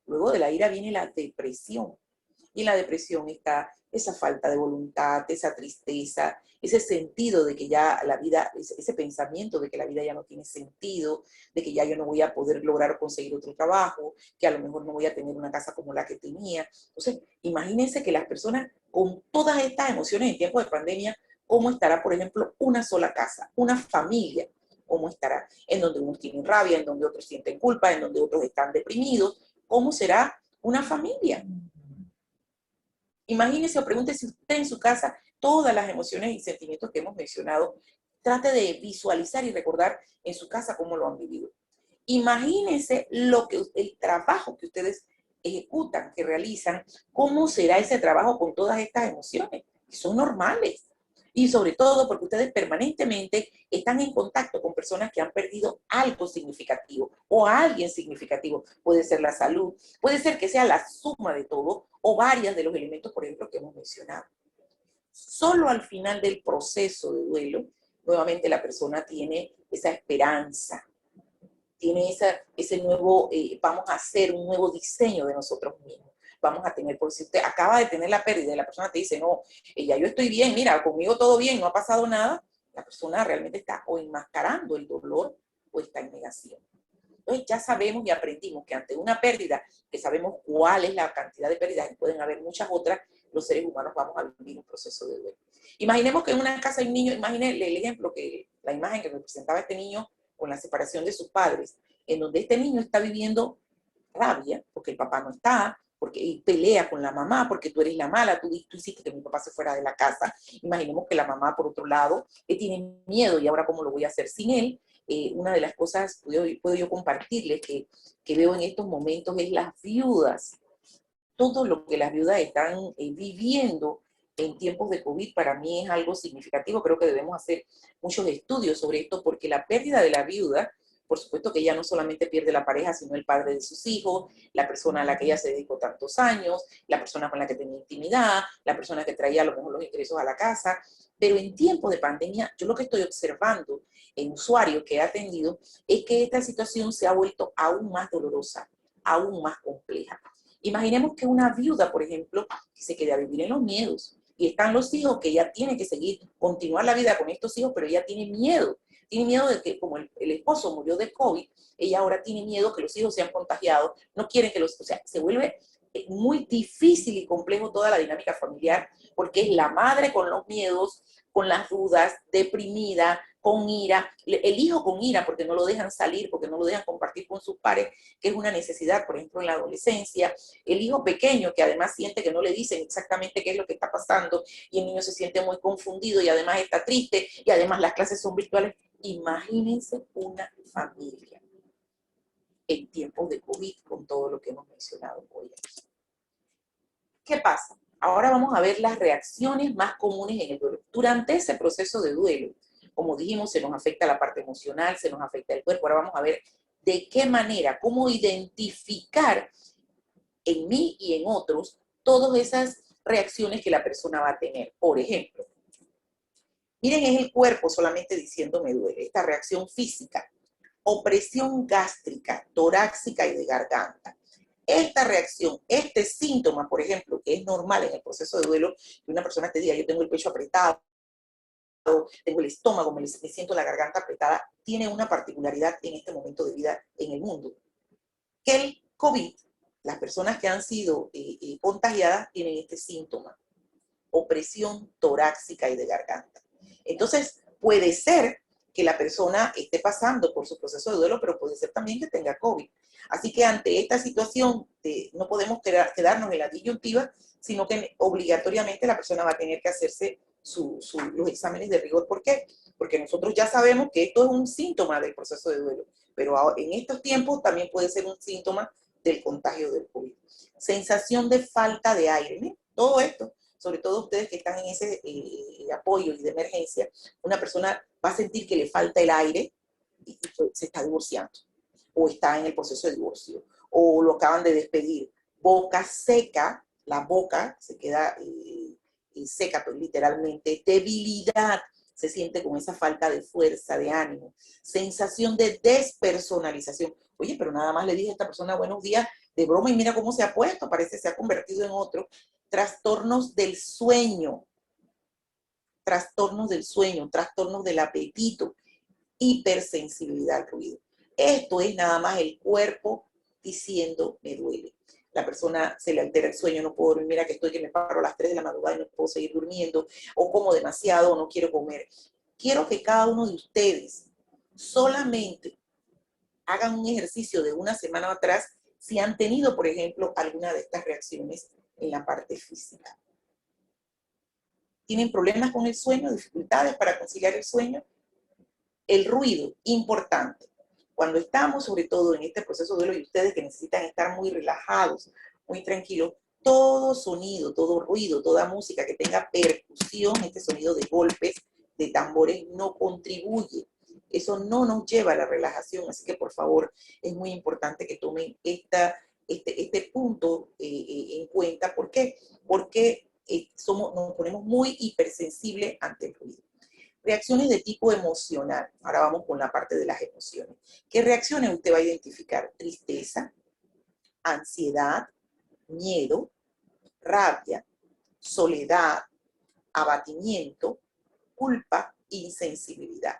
Luego de la ira viene la depresión. Y en la depresión está esa falta de voluntad, esa tristeza, ese sentido de que ya la vida, ese pensamiento de que la vida ya no tiene sentido, de que ya yo no voy a poder lograr o conseguir otro trabajo, que a lo mejor no voy a tener una casa como la que tenía. Entonces, imagínense que las personas con todas estas emociones en tiempos de pandemia, ¿cómo estará, por ejemplo, una sola casa, una familia? ¿Cómo estará? En donde unos tienen rabia, en donde otros sienten culpa, en donde otros están deprimidos. ¿Cómo será una familia? Imagínese o pregúntese usted en su casa todas las emociones y sentimientos que hemos mencionado. Trate de visualizar y recordar en su casa cómo lo han vivido. Imagínense el trabajo que ustedes ejecutan, que realizan, cómo será ese trabajo con todas estas emociones, que son normales. Y sobre todo porque ustedes permanentemente están en contacto con personas que han perdido algo significativo o a alguien significativo. Puede ser la salud, puede ser que sea la suma de todo o varias de los elementos, por ejemplo, que hemos mencionado. Solo al final del proceso de duelo, nuevamente la persona tiene esa esperanza, tiene ese nuevo, vamos a hacer un nuevo diseño de nosotros mismos. Vamos a tener, por si usted acaba de tener la pérdida y la persona te dice, no, ya yo estoy bien, mira, conmigo todo bien, no ha pasado nada, la persona realmente está o enmascarando el dolor o está en negación. Entonces ya sabemos y aprendimos que ante una pérdida, que sabemos cuál es la cantidad de pérdidas y pueden haber muchas otras, los seres humanos vamos a vivir un proceso de duelo. Imaginemos que en una casa hay un niño, imagínense el ejemplo, la imagen que me presentaba este niño con la separación de sus padres, en donde este niño está viviendo rabia, porque el papá no está, porque pelea con la mamá, porque tú eres la mala, tú hiciste que mi papá se fuera de la casa. Imaginemos que la mamá, por otro lado, tiene miedo y ahora cómo lo voy a hacer sin él, una de las cosas puedo yo compartirles que veo en estos momentos es las viudas. Todo lo que las viudas están viviendo en tiempos de COVID para mí es algo significativo. Creo que debemos hacer muchos estudios sobre esto porque la pérdida de la viuda, por supuesto que ella no solamente pierde la pareja, sino el padre de sus hijos, la persona a la que ella se dedicó tantos años, la persona con la que tenía intimidad, la persona que traía a lo mejor los ingresos a la casa. Pero en tiempos de pandemia, yo lo que estoy observando en usuarios que he atendido es que esta situación se ha vuelto aún más dolorosa, aún más compleja. Imaginemos que una viuda, por ejemplo, que se quede a vivir en los miedos, y están los hijos que ella tiene que seguir, continuar la vida con estos hijos, pero ella tiene miedo de que como el esposo murió de COVID, ella ahora tiene miedo que los hijos sean contagiados, no quieren que o sea, se vuelve muy difícil y complejo toda la dinámica familiar, porque es la madre con los miedos, con las dudas, deprimida, con ira, el hijo con ira porque no lo dejan salir, porque no lo dejan compartir con sus pares, que es una necesidad, por ejemplo, en la adolescencia, el hijo pequeño que además siente que no le dicen exactamente qué es lo que está pasando y el niño se siente muy confundido y además está triste y además las clases son virtuales. Imagínense una familia en tiempos de COVID con todo lo que hemos mencionado hoy aquí. ¿Qué pasa? Ahora vamos a ver las reacciones más comunes en el duelo. Durante ese proceso de duelo, como dijimos, se nos afecta la parte emocional, se nos afecta el cuerpo. Ahora vamos a ver de qué manera, cómo identificar en mí y en otros todas esas reacciones que la persona va a tener. Por ejemplo, miren, es el cuerpo solamente diciendo me duele, esta reacción física, opresión gástrica, torácica y de garganta. Esta reacción, este síntoma, por ejemplo, que es normal en el proceso de duelo, que una persona te diga, yo tengo el pecho apretado, tengo el estómago, me siento la garganta apretada, tiene una particularidad en este momento de vida en el mundo. Que el COVID, las personas que han sido contagiadas tienen este síntoma, opresión torácica y de garganta. Entonces, puede ser que la persona esté pasando por su proceso de duelo, pero puede ser también que tenga COVID. Así que ante esta situación no podemos quedarnos en la disyuntiva, sino que obligatoriamente la persona va a tener que hacerse los exámenes de rigor. ¿Por qué? Porque nosotros ya sabemos que esto es un síntoma del proceso de duelo, pero en estos tiempos también puede ser un síntoma del contagio del COVID. Sensación de falta de aire, ¿no? Todo esto, sobre todo ustedes que están en ese apoyo y de emergencia, una persona va a sentir que le falta el aire y se está divorciando, o está en el proceso de divorcio, o lo acaban de despedir. Boca seca, la boca se queda seca literalmente. Debilidad, se siente con esa falta de fuerza, de ánimo. Sensación de despersonalización. Oye, pero nada más le dije a esta persona buenos días de broma y mira cómo se ha puesto, parece que se ha convertido en otro. Trastornos del sueño, trastornos del apetito, hipersensibilidad al ruido. Esto es nada más el cuerpo diciendo me duele. La persona se le altera el sueño, no puedo dormir, mira que estoy que me paro a las 3 de la madrugada y no puedo seguir durmiendo, o como demasiado, o no quiero comer. Quiero que cada uno de ustedes solamente hagan un ejercicio de una semana atrás si han tenido, por ejemplo, alguna de estas reacciones en la parte física. ¿Tienen problemas con el sueño, dificultades para conciliar el sueño? El ruido, importante. Cuando estamos, sobre todo en este proceso de duelo, y ustedes que necesitan estar muy relajados, muy tranquilos, todo sonido, todo ruido, toda música que tenga percusión, este sonido de golpes, de tambores, no contribuye. Eso no nos lleva a la relajación, así que por favor es muy importante que tomen este punto en cuenta. ¿Por qué? Porque nos ponemos muy hipersensibles ante el ruido. Reacciones de tipo emocional. Ahora vamos con la parte de las emociones. ¿Qué reacciones usted va a identificar? Tristeza, ansiedad, miedo, rabia, soledad, abatimiento, culpa, insensibilidad.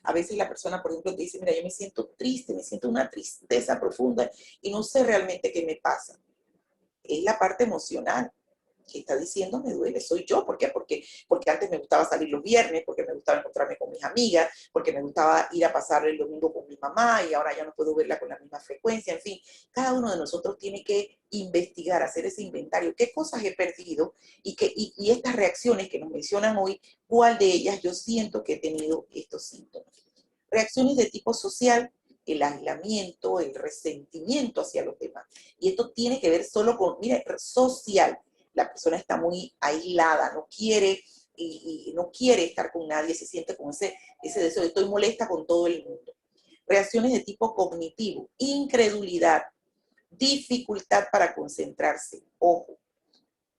A veces la persona, por ejemplo, te dice, mira, yo me siento triste, me siento una tristeza profunda y no sé realmente qué me pasa. Es la parte emocional que está diciendo me duele, soy yo. ¿Por qué? Porque antes me gustaba salir los viernes, porque me gustaba encontrarme con mis amigas, porque me gustaba ir a pasar el domingo con mi mamá y ahora ya no puedo verla con la misma frecuencia. En fin, cada uno de nosotros tiene que investigar, hacer ese inventario, qué cosas he perdido y estas reacciones que nos mencionan hoy, cuál de ellas yo siento que he tenido estos síntomas. Reacciones de tipo social, el aislamiento, el resentimiento hacia los demás. Y esto tiene que ver solo con, mire, social. La persona está muy aislada, no quiere y no quiere estar con nadie, se siente con ese deseo de estoy molesta con todo el mundo. Reacciones de tipo cognitivo, incredulidad, dificultad para concentrarse. Ojo,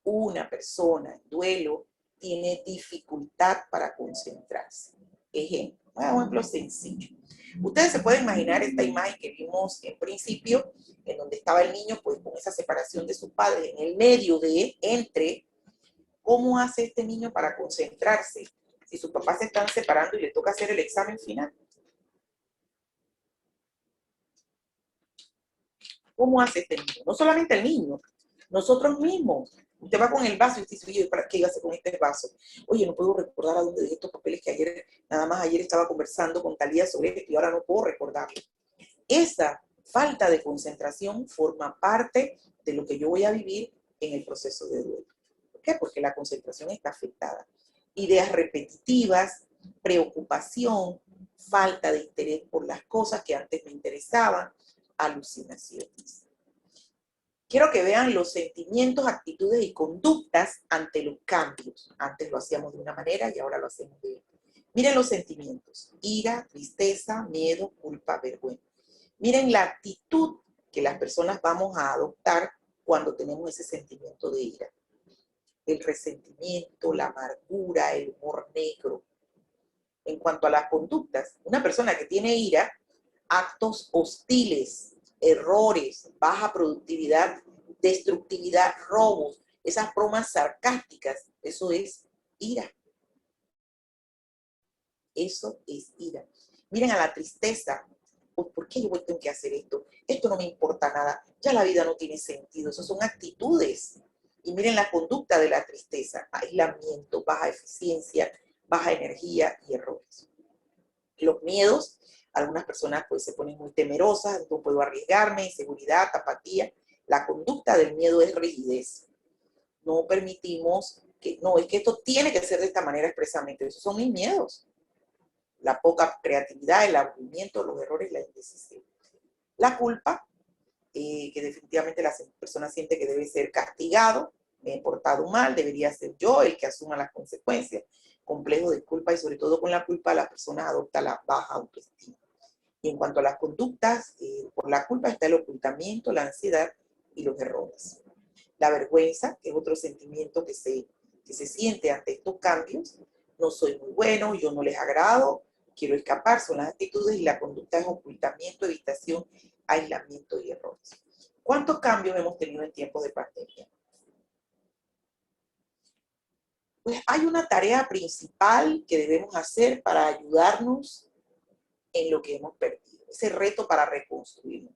una persona en duelo tiene dificultad para concentrarse. Ejemplo, un ejemplo sencillo. Ustedes se pueden imaginar esta imagen que vimos en principio, en donde estaba el niño pues con esa separación de sus padres en el medio entre. ¿Cómo hace este niño para concentrarse si sus papás se están separando y le toca hacer el examen final? ¿Cómo hace este niño? No solamente el niño, nosotros mismos. Usted va con el vaso y usted dice, oye, ¿para qué iba a hacer con este vaso? Oye, no puedo recordar a dónde dejé estos papeles que ayer, nada más ayer estaba conversando con Talía sobre esto y ahora no puedo recordarlo. Esa falta de concentración forma parte de lo que yo voy a vivir en el proceso de duelo. ¿Por qué? Porque la concentración está afectada. Ideas repetitivas, preocupación, falta de interés por las cosas que antes me interesaban, alucinaciones. Quiero que vean los sentimientos, actitudes y conductas ante los cambios. Antes lo hacíamos de una manera y ahora lo hacemos de otra. Miren los sentimientos: ira, tristeza, miedo, culpa, vergüenza. Miren la actitud que las personas vamos a adoptar cuando tenemos ese sentimiento de ira. El resentimiento, la amargura, el humor negro. En cuanto a las conductas, una persona que tiene ira, actos hostiles, errores, baja productividad, destructividad, robos, esas bromas sarcásticas, eso es ira. Eso es ira. Miren a la tristeza. ¿Por qué yo tengo que hacer esto? Esto no me importa nada. Ya la vida no tiene sentido. Esas son actitudes. Y miren la conducta de la tristeza. Aislamiento, baja eficiencia, baja energía y errores. Los miedos, algunas personas pues se ponen muy temerosas, no puedo arriesgarme, inseguridad, apatía. La conducta del miedo es rigidez. No permitimos que, no, es que esto tiene que ser de esta manera expresamente. Esos son mis miedos. La poca creatividad, el aburrimiento, los errores, la indecisión. La culpa, que definitivamente la persona siente que debe ser castigado, me he portado mal, debería ser yo el que asuma las consecuencias. Complejo de culpa y sobre todo con la culpa la persona adopta la baja autoestima. Y en cuanto a las conductas, por la culpa está el ocultamiento, la ansiedad y los errores. La vergüenza, que es otro sentimiento que se siente ante estos cambios. No soy muy bueno, yo no les agrado, quiero escapar, son las actitudes, y la conducta es ocultamiento, evitación, aislamiento y errores. ¿Cuántos cambios hemos tenido en tiempos de pandemia? Pues hay una tarea principal que debemos hacer para ayudarnos en lo que hemos perdido, ese reto para reconstruirnos.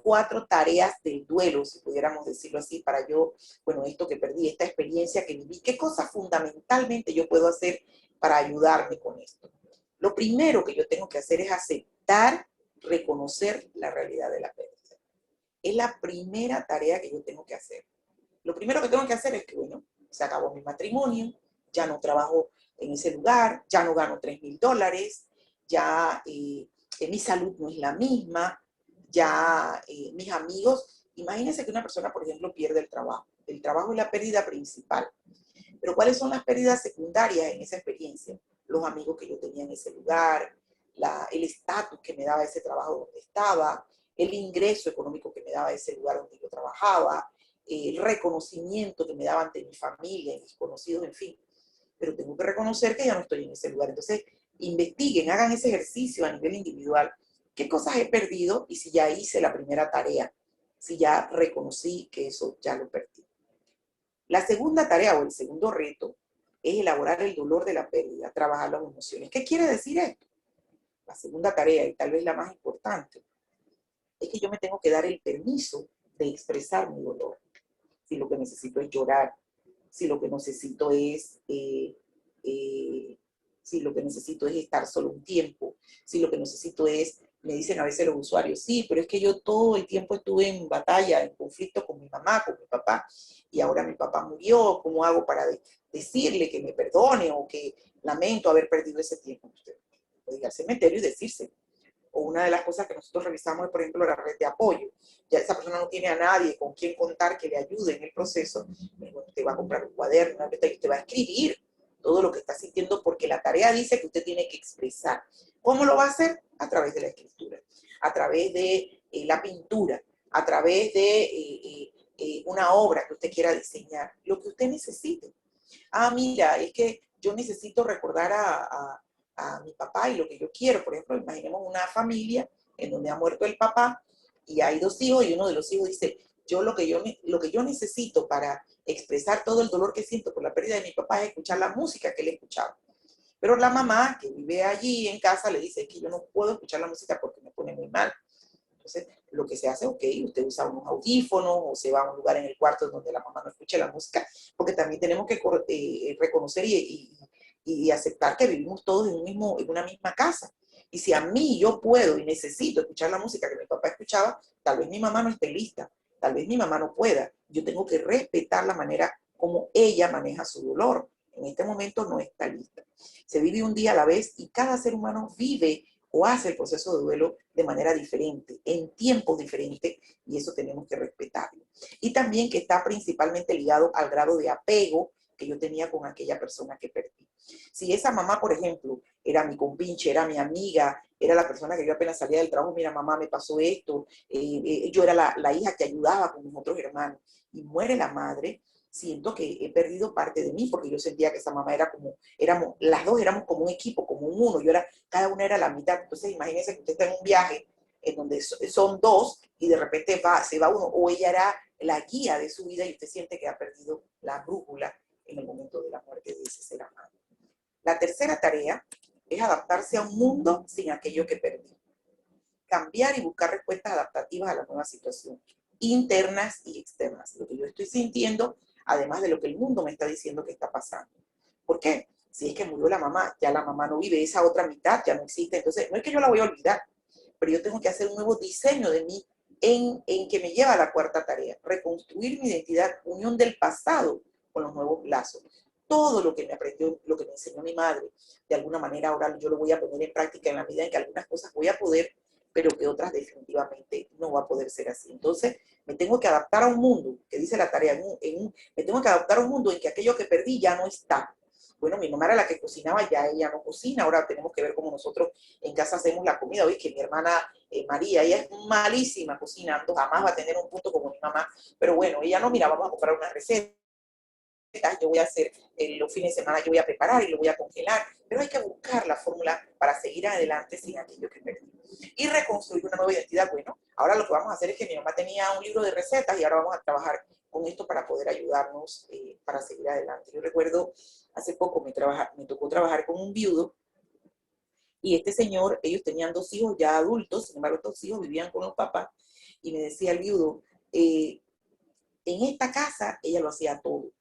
4 tareas del duelo, si pudiéramos decirlo así, para yo, bueno, esto que perdí, esta experiencia que viví, ¿qué cosas fundamentalmente yo puedo hacer para ayudarme con esto? Lo primero que yo tengo que hacer es aceptar, reconocer la realidad de la pérdida. Es la primera tarea que yo tengo que hacer. Lo primero que tengo que hacer es que, bueno, se acabó mi matrimonio, ya no trabajo en ese lugar, ya no gano $3,000, ya mi salud no es la misma, ya mis amigos, imagínense que una persona, por ejemplo, pierde el trabajo. El trabajo es la pérdida principal. Pero ¿cuáles son las pérdidas secundarias en esa experiencia? Los amigos que yo tenía en ese lugar, el estatus que me daba ese trabajo donde estaba, el ingreso económico que me daba ese lugar donde yo trabajaba, el reconocimiento que me daba ante mi familia, mis conocidos, en fin. Pero tengo que reconocer que ya no estoy en ese lugar. Entonces, investiguen, hagan ese ejercicio a nivel individual. ¿Qué cosas he perdido? Y si ya hice la primera tarea, si ya reconocí que eso ya lo perdí. La segunda tarea o el segundo reto es elaborar el dolor de la pérdida, trabajar las emociones. ¿Qué quiere decir esto? La segunda tarea, y tal vez la más importante, es que yo me tengo que dar el permiso de expresar mi dolor. Si lo que necesito es llorar, si lo que necesito es si lo que necesito es estar solo un tiempo, si lo que necesito es, me dicen a veces los usuarios, sí, pero es que yo todo el tiempo estuve en batalla, en conflicto con mi mamá, con mi papá, y ahora mi papá murió, ¿cómo hago para decirle que me perdone o que lamento haber perdido ese tiempo? puede ir al cementerio y decirse. O una de las cosas que nosotros revisamos es, por ejemplo, la red de apoyo. Ya esa persona no tiene a nadie con quien contar que le ayude en el proceso. Bueno, usted va a comprar un cuaderno, una libreta, y usted va a escribir todo lo que está sintiendo, porque la tarea dice que usted tiene que expresar. ¿Cómo lo va a hacer? A través de la escritura, a través de la pintura, a través de una obra que usted quiera diseñar, lo que usted necesite. Ah, mira, es que yo necesito recordar a mi papá y lo que yo quiero. Por ejemplo, imaginemos una familia en donde ha muerto el papá y hay dos hijos y uno de los hijos dice, lo que yo necesito para expresar todo el dolor que siento por la pérdida de mi papá es escuchar la música que él escuchaba. Pero la mamá que vive allí en casa le dice que yo no puedo escuchar la música porque me pone muy mal. Entonces, lo que se hace, ok, usted usa unos audífonos o se va a un lugar en el cuarto donde la mamá no escuche la música, porque también tenemos que reconocer y aceptar que vivimos todos en una misma casa. Y si a mí yo puedo y necesito escuchar la música que mi papá escuchaba, tal vez mi mamá no esté lista, tal vez mi mamá no pueda. Yo tengo que respetar la manera como ella maneja su dolor. En este momento no está lista. Se vive un día a la vez y cada ser humano vive o hace el proceso de duelo de manera diferente, en tiempos diferentes, y eso tenemos que respetarlo. Y también que está principalmente ligado al grado de apego que yo tenía con aquella persona que perdí. Si esa mamá, por ejemplo, era mi compinche, era mi amiga, era la persona que yo apenas salía del trabajo, mira mamá, me pasó esto, yo era la hija que ayudaba con mis otros hermanos, y muere la madre, siento que he perdido parte de mí, porque yo sentía que esa mamá era como, las dos éramos como un equipo, como un uno, cada una era la mitad. Entonces imagínense que usted está en un viaje en donde son dos y de repente se va uno, o ella era la guía de su vida y usted siente que ha perdido la brújula en el momento de la muerte de ese ser amado. La tercera tarea es adaptarse a un mundo sin aquello que perdió. Cambiar y buscar respuestas adaptativas a la nueva situación, internas y externas. Lo que yo estoy sintiendo, además de lo que el mundo me está diciendo que está pasando. ¿Por qué? Si es que murió la mamá, ya la mamá no vive, esa otra mitad ya no existe. Entonces, no es que yo la voy a olvidar, pero yo tengo que hacer un nuevo diseño de mí en que me lleva a la cuarta tarea, reconstruir mi identidad, unión del pasado con los nuevos lazos. Todo lo que me aprendió, lo que me enseñó mi madre, de alguna manera ahora yo lo voy a poner en práctica en la medida en que algunas cosas voy a poder, pero que otras definitivamente no va a poder ser así. Entonces, me tengo que adaptar a un mundo, que dice la tarea, me tengo que adaptar a un mundo en que aquello que perdí ya no está. Bueno, mi mamá era la que cocinaba, ya ella no cocina, ahora tenemos que ver cómo nosotros en casa hacemos la comida. Oye, que mi hermana María, ella es malísima cocinando, jamás va a tener un punto como mi mamá, pero bueno, ella no, mira, vamos a comprar una receta, yo voy a hacer los fines de semana, yo voy a preparar y lo voy a congelar, pero hay que buscar la fórmula para seguir adelante sin aquello que perdí. Y reconstruir una nueva identidad. Bueno, ahora lo que vamos a hacer es que mi mamá tenía un libro de recetas y ahora vamos a trabajar con esto para poder ayudarnos para seguir adelante. Yo recuerdo, hace poco me tocó trabajar con un viudo y este señor, ellos tenían dos hijos ya adultos, sin embargo, estos hijos vivían con los papás y me decía el viudo, en esta casa ella lo hacía todo,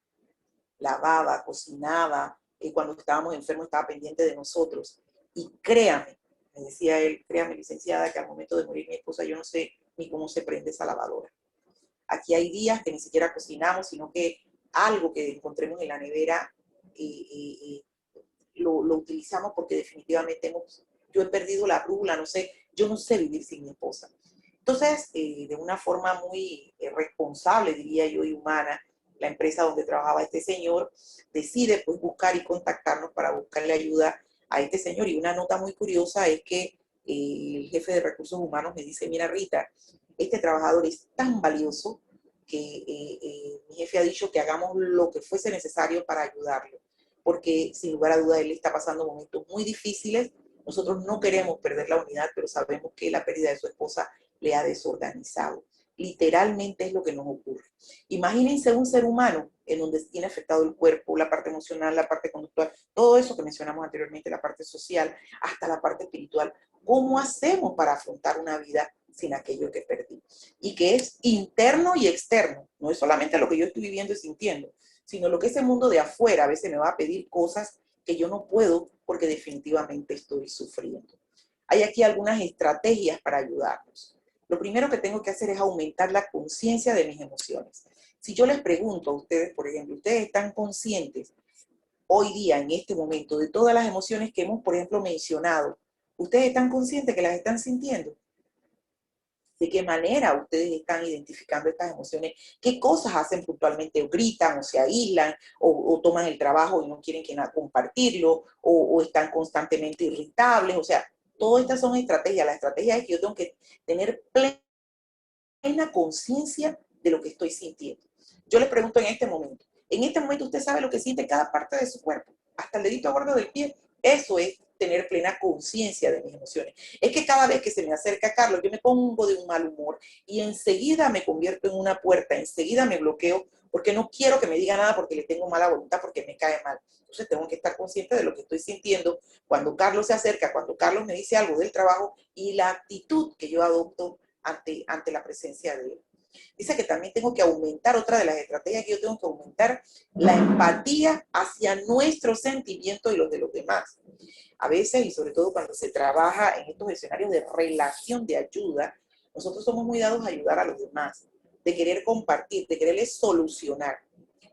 lavaba, cocinaba, cuando estábamos enfermos estaba pendiente de nosotros. Y créame, me decía él, créame, licenciada, que al momento de morir mi esposa yo no sé ni cómo se prende esa lavadora. Aquí hay días que ni siquiera cocinamos, sino que algo que encontremos en la nevera lo utilizamos porque definitivamente yo he perdido la brújula, no sé, yo no sé vivir sin mi esposa. Entonces, de una forma muy responsable, diría yo, y humana, la empresa donde trabajaba este señor decide pues buscar y contactarnos para buscarle ayuda a este señor. Y una nota muy curiosa es que el jefe de recursos humanos me dice, mira Rita, este trabajador es tan valioso que mi jefe ha dicho que hagamos lo que fuese necesario para ayudarlo, porque sin lugar a duda él está pasando momentos muy difíciles. Nosotros no queremos perder la unidad, pero sabemos que la pérdida de su esposa le ha desorganizado. Literalmente es lo que nos ocurre. Imagínense un ser humano en donde tiene afectado el cuerpo, la parte emocional, la parte conductual, todo eso que mencionamos anteriormente, la parte social, hasta la parte espiritual. ¿Cómo hacemos para afrontar una vida sin aquello que perdí? Y que es interno y externo. No es solamente lo que yo estoy viviendo y sintiendo, sino lo que ese mundo de afuera a veces me va a pedir cosas que yo no puedo porque definitivamente estoy sufriendo. Hay aquí algunas estrategias para ayudarnos. Lo primero que tengo que hacer es aumentar la conciencia de mis emociones. Si yo les pregunto a ustedes, por ejemplo, ¿ustedes están conscientes hoy día, en este momento, de todas las emociones que hemos, por ejemplo, mencionado ¿Ustedes están conscientes que las están sintiendo? ¿De qué manera ustedes están identificando estas emociones? ¿Qué cosas hacen puntualmente? ¿O gritan, o se aíslan, o toman el trabajo y no quieren que nada compartirlo, o están constantemente irritables? O sea, todas estas son estrategias. La estrategia es que yo tengo que tener plena conciencia de lo que estoy sintiendo. Yo les pregunto en este momento usted sabe lo que siente cada parte de su cuerpo, hasta el dedito gordo del pie. Eso es tener plena conciencia de mis emociones. Es que cada vez que se me acerca Carlos, yo me pongo de un mal humor y enseguida me convierto en una puerta, enseguida me bloqueo porque no quiero que me diga nada porque le tengo mala voluntad, porque me cae mal. Entonces tengo que estar consciente de lo que estoy sintiendo cuando Carlos se acerca, cuando Carlos me dice algo del trabajo y la actitud que yo adopto ante la presencia de él. Dice que también tengo que aumentar, otra de las estrategias que yo tengo que aumentar, la empatía hacia nuestros sentimientos y los de los demás. A veces, y sobre todo cuando se trabaja en estos escenarios de relación de ayuda, nosotros somos muy dados a ayudar a los demás, de querer compartir, de quererles solucionar.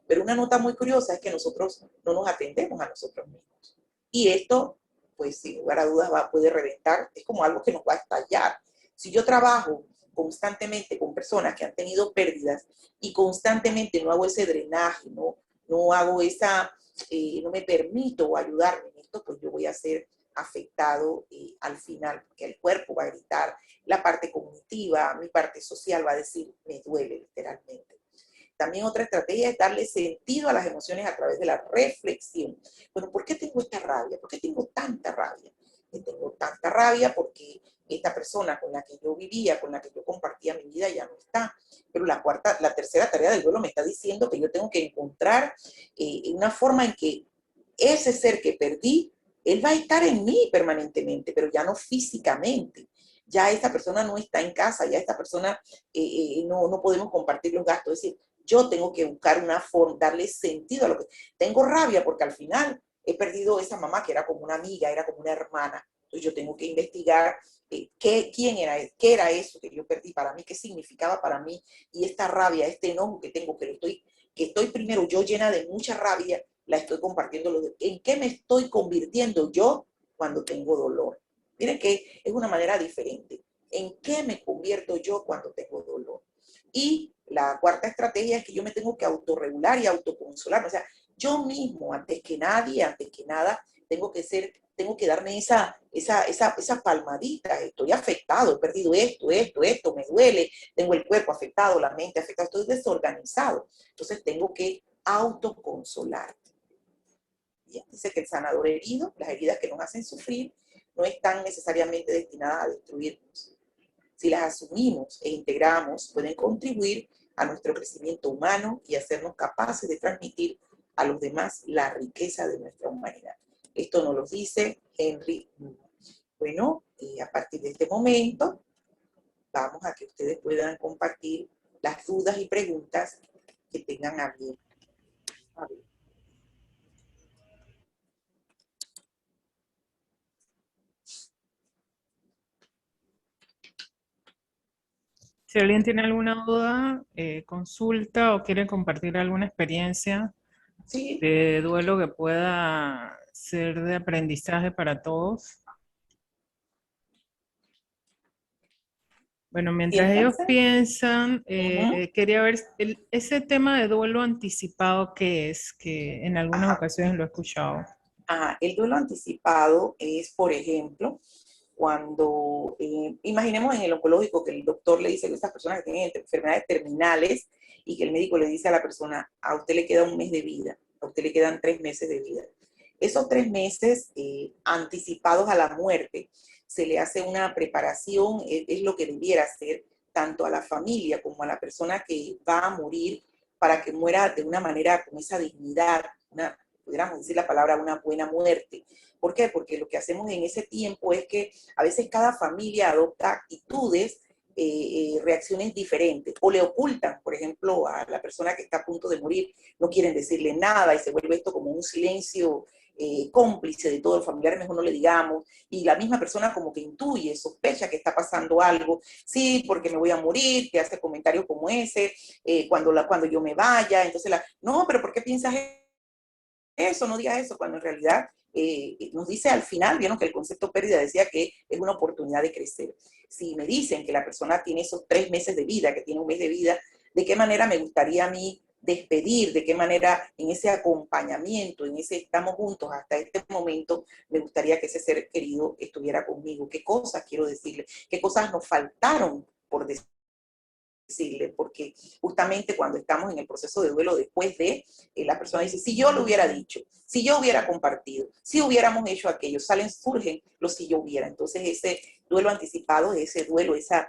Pero una nota muy curiosa es que nosotros no nos atendemos a nosotros mismos. Y esto, pues sin lugar a dudas, puede reventar, es como algo que nos va a estallar. Si yo trabajo constantemente con personas que han tenido pérdidas y constantemente no hago ese drenaje, no hago no me permito ayudarme en esto, pues yo voy a ser afectado al final, porque el cuerpo va a gritar, la parte cognitiva, mi parte social va a decir, me duele literalmente. También otra estrategia es darle sentido a las emociones a través de la reflexión. Bueno, ¿por qué tengo esta rabia? ¿Por qué tengo tanta rabia? Tengo tanta rabia porque esta persona con la que yo vivía, con la que yo compartía mi vida, ya no está. Pero la tercera tarea del duelo me está diciendo que yo tengo que encontrar una forma en que ese ser que perdí, él va a estar en mí permanentemente, pero ya no físicamente. Ya esta persona no está en casa, ya esta persona no podemos compartir los gastos. Es decir, yo tengo que buscar una forma, darle sentido a lo que... Tengo rabia porque al final he perdido esa mamá que era como una amiga, era como una hermana. Entonces yo tengo que investigar quién era, qué era eso que yo perdí para mí, qué significaba para mí, y esta rabia, este enojo que tengo, que estoy primero yo llena de mucha rabia, la estoy compartiendo. ¿En qué me estoy convirtiendo yo cuando tengo dolor? Miren que es una manera diferente. ¿En qué me convierto yo cuando tengo dolor? Y la cuarta estrategia es que yo me tengo que autorregular y autoconsolar. O sea, yo mismo, antes que nadie, antes que nada, tengo que darme esa palmadita. Estoy afectado, he perdido esto, me duele, tengo el cuerpo afectado, la mente afectada, estoy desorganizado. Entonces tengo que autoconsolar. Dice que el sanador herido, las heridas que nos hacen sufrir, no están necesariamente destinadas a destruirnos. Si las asumimos e integramos, pueden contribuir a nuestro crecimiento humano y hacernos capaces de transmitir a los demás la riqueza de nuestra humanidad. Esto nos lo dice Henry. Bueno, a partir de este momento, vamos a que ustedes puedan compartir las dudas y preguntas que tengan a bien. A ver. Si alguien tiene alguna duda, consulta o quiere compartir alguna experiencia Sí. de duelo que pueda ser de aprendizaje para todos. Bueno, mientras ellos Siéntanse. piensan, quería ver ese tema de duelo anticipado, ¿qué es? Que en algunas Ajá. ocasiones lo he escuchado. El duelo anticipado es, por ejemplo, cuando, imaginemos en el oncológico que el doctor le dice a estas personas que tienen enfermedades terminales y que el médico le dice a la persona, a usted le queda 1 mes de vida, a usted le quedan 3 meses de vida. Esos 3 meses anticipados a la muerte, se le hace una preparación, es lo que debiera hacer tanto a la familia como a la persona que va a morir para que muera de una manera con esa dignidad, pudiéramos decir la palabra, una buena muerte. ¿Por qué? Porque lo que hacemos en ese tiempo es que a veces cada familia adopta actitudes, reacciones diferentes, o le ocultan, por ejemplo, a la persona que está a punto de morir, no quieren decirle nada y se vuelve esto como un silencio cómplice de todo el familiar, mejor no le digamos, y la misma persona como que intuye, sospecha que está pasando algo, sí, porque me voy a morir, te hace comentarios como ese, cuando yo me vaya, entonces no, pero ¿por qué piensas eso? No digas eso, cuando en realidad nos dice al final, vieron que el concepto pérdida decía que es una oportunidad de crecer. Si me dicen que la persona tiene esos 3 meses de vida, que tiene un mes de vida, ¿de qué manera me gustaría a mí despedir? ¿De qué manera en ese acompañamiento, en ese estamos juntos hasta este momento, me gustaría que ese ser querido estuviera conmigo? ¿Qué cosas quiero decirle? ¿Qué cosas nos faltaron por decirle? Porque justamente cuando estamos en el proceso de duelo, después de, la persona dice, si yo lo hubiera dicho, si yo hubiera compartido, si hubiéramos hecho aquello, surgen los si yo hubiera. Entonces ese duelo anticipado, ese duelo, esa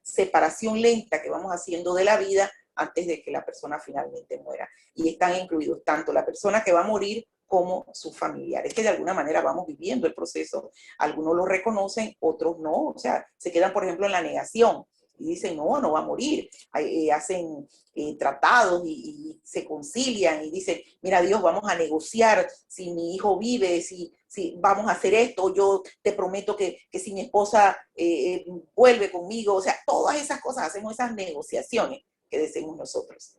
separación lenta que vamos haciendo de la vida antes de que la persona finalmente muera. Y están incluidos tanto la persona que va a morir como sus familiares, que de alguna manera vamos viviendo el proceso. Algunos lo reconocen, otros no. O sea, se quedan, por ejemplo, en la negación y dicen, no, no va a morir. Hacen tratados y se concilian y dicen, mira Dios, vamos a negociar si mi hijo vive, si vamos a hacer esto, yo te prometo que si mi esposa vuelve conmigo. O sea, todas esas cosas, hacemos esas negociaciones que decimos nosotros.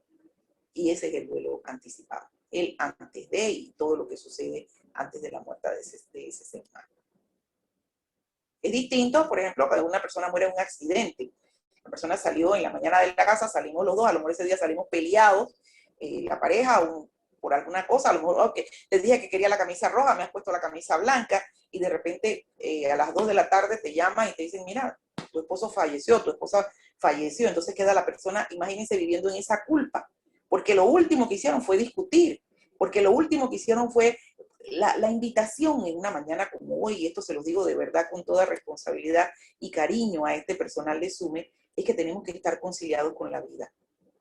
Y ese es el duelo anticipado, el antes de y todo lo que sucede antes de la muerte de ese ser humano. Es distinto, por ejemplo, cuando una persona muere en un accidente. La persona salió en la mañana de la casa, salimos los dos, a lo mejor ese día salimos peleados, la pareja, por alguna cosa, a lo mejor okay, te dije que quería la camisa roja, me has puesto la camisa blanca, y de repente a las 2 de la tarde te llaman y te dicen, mira, tu esposo falleció, tu esposa falleció. Entonces queda la persona, imagínense, viviendo en esa culpa, porque lo último que hicieron fue discutir, porque lo último que hicieron fue la invitación en una mañana como hoy, y esto se los digo de verdad con toda responsabilidad y cariño a este personal de SUME, es que tenemos que estar conciliados con la vida,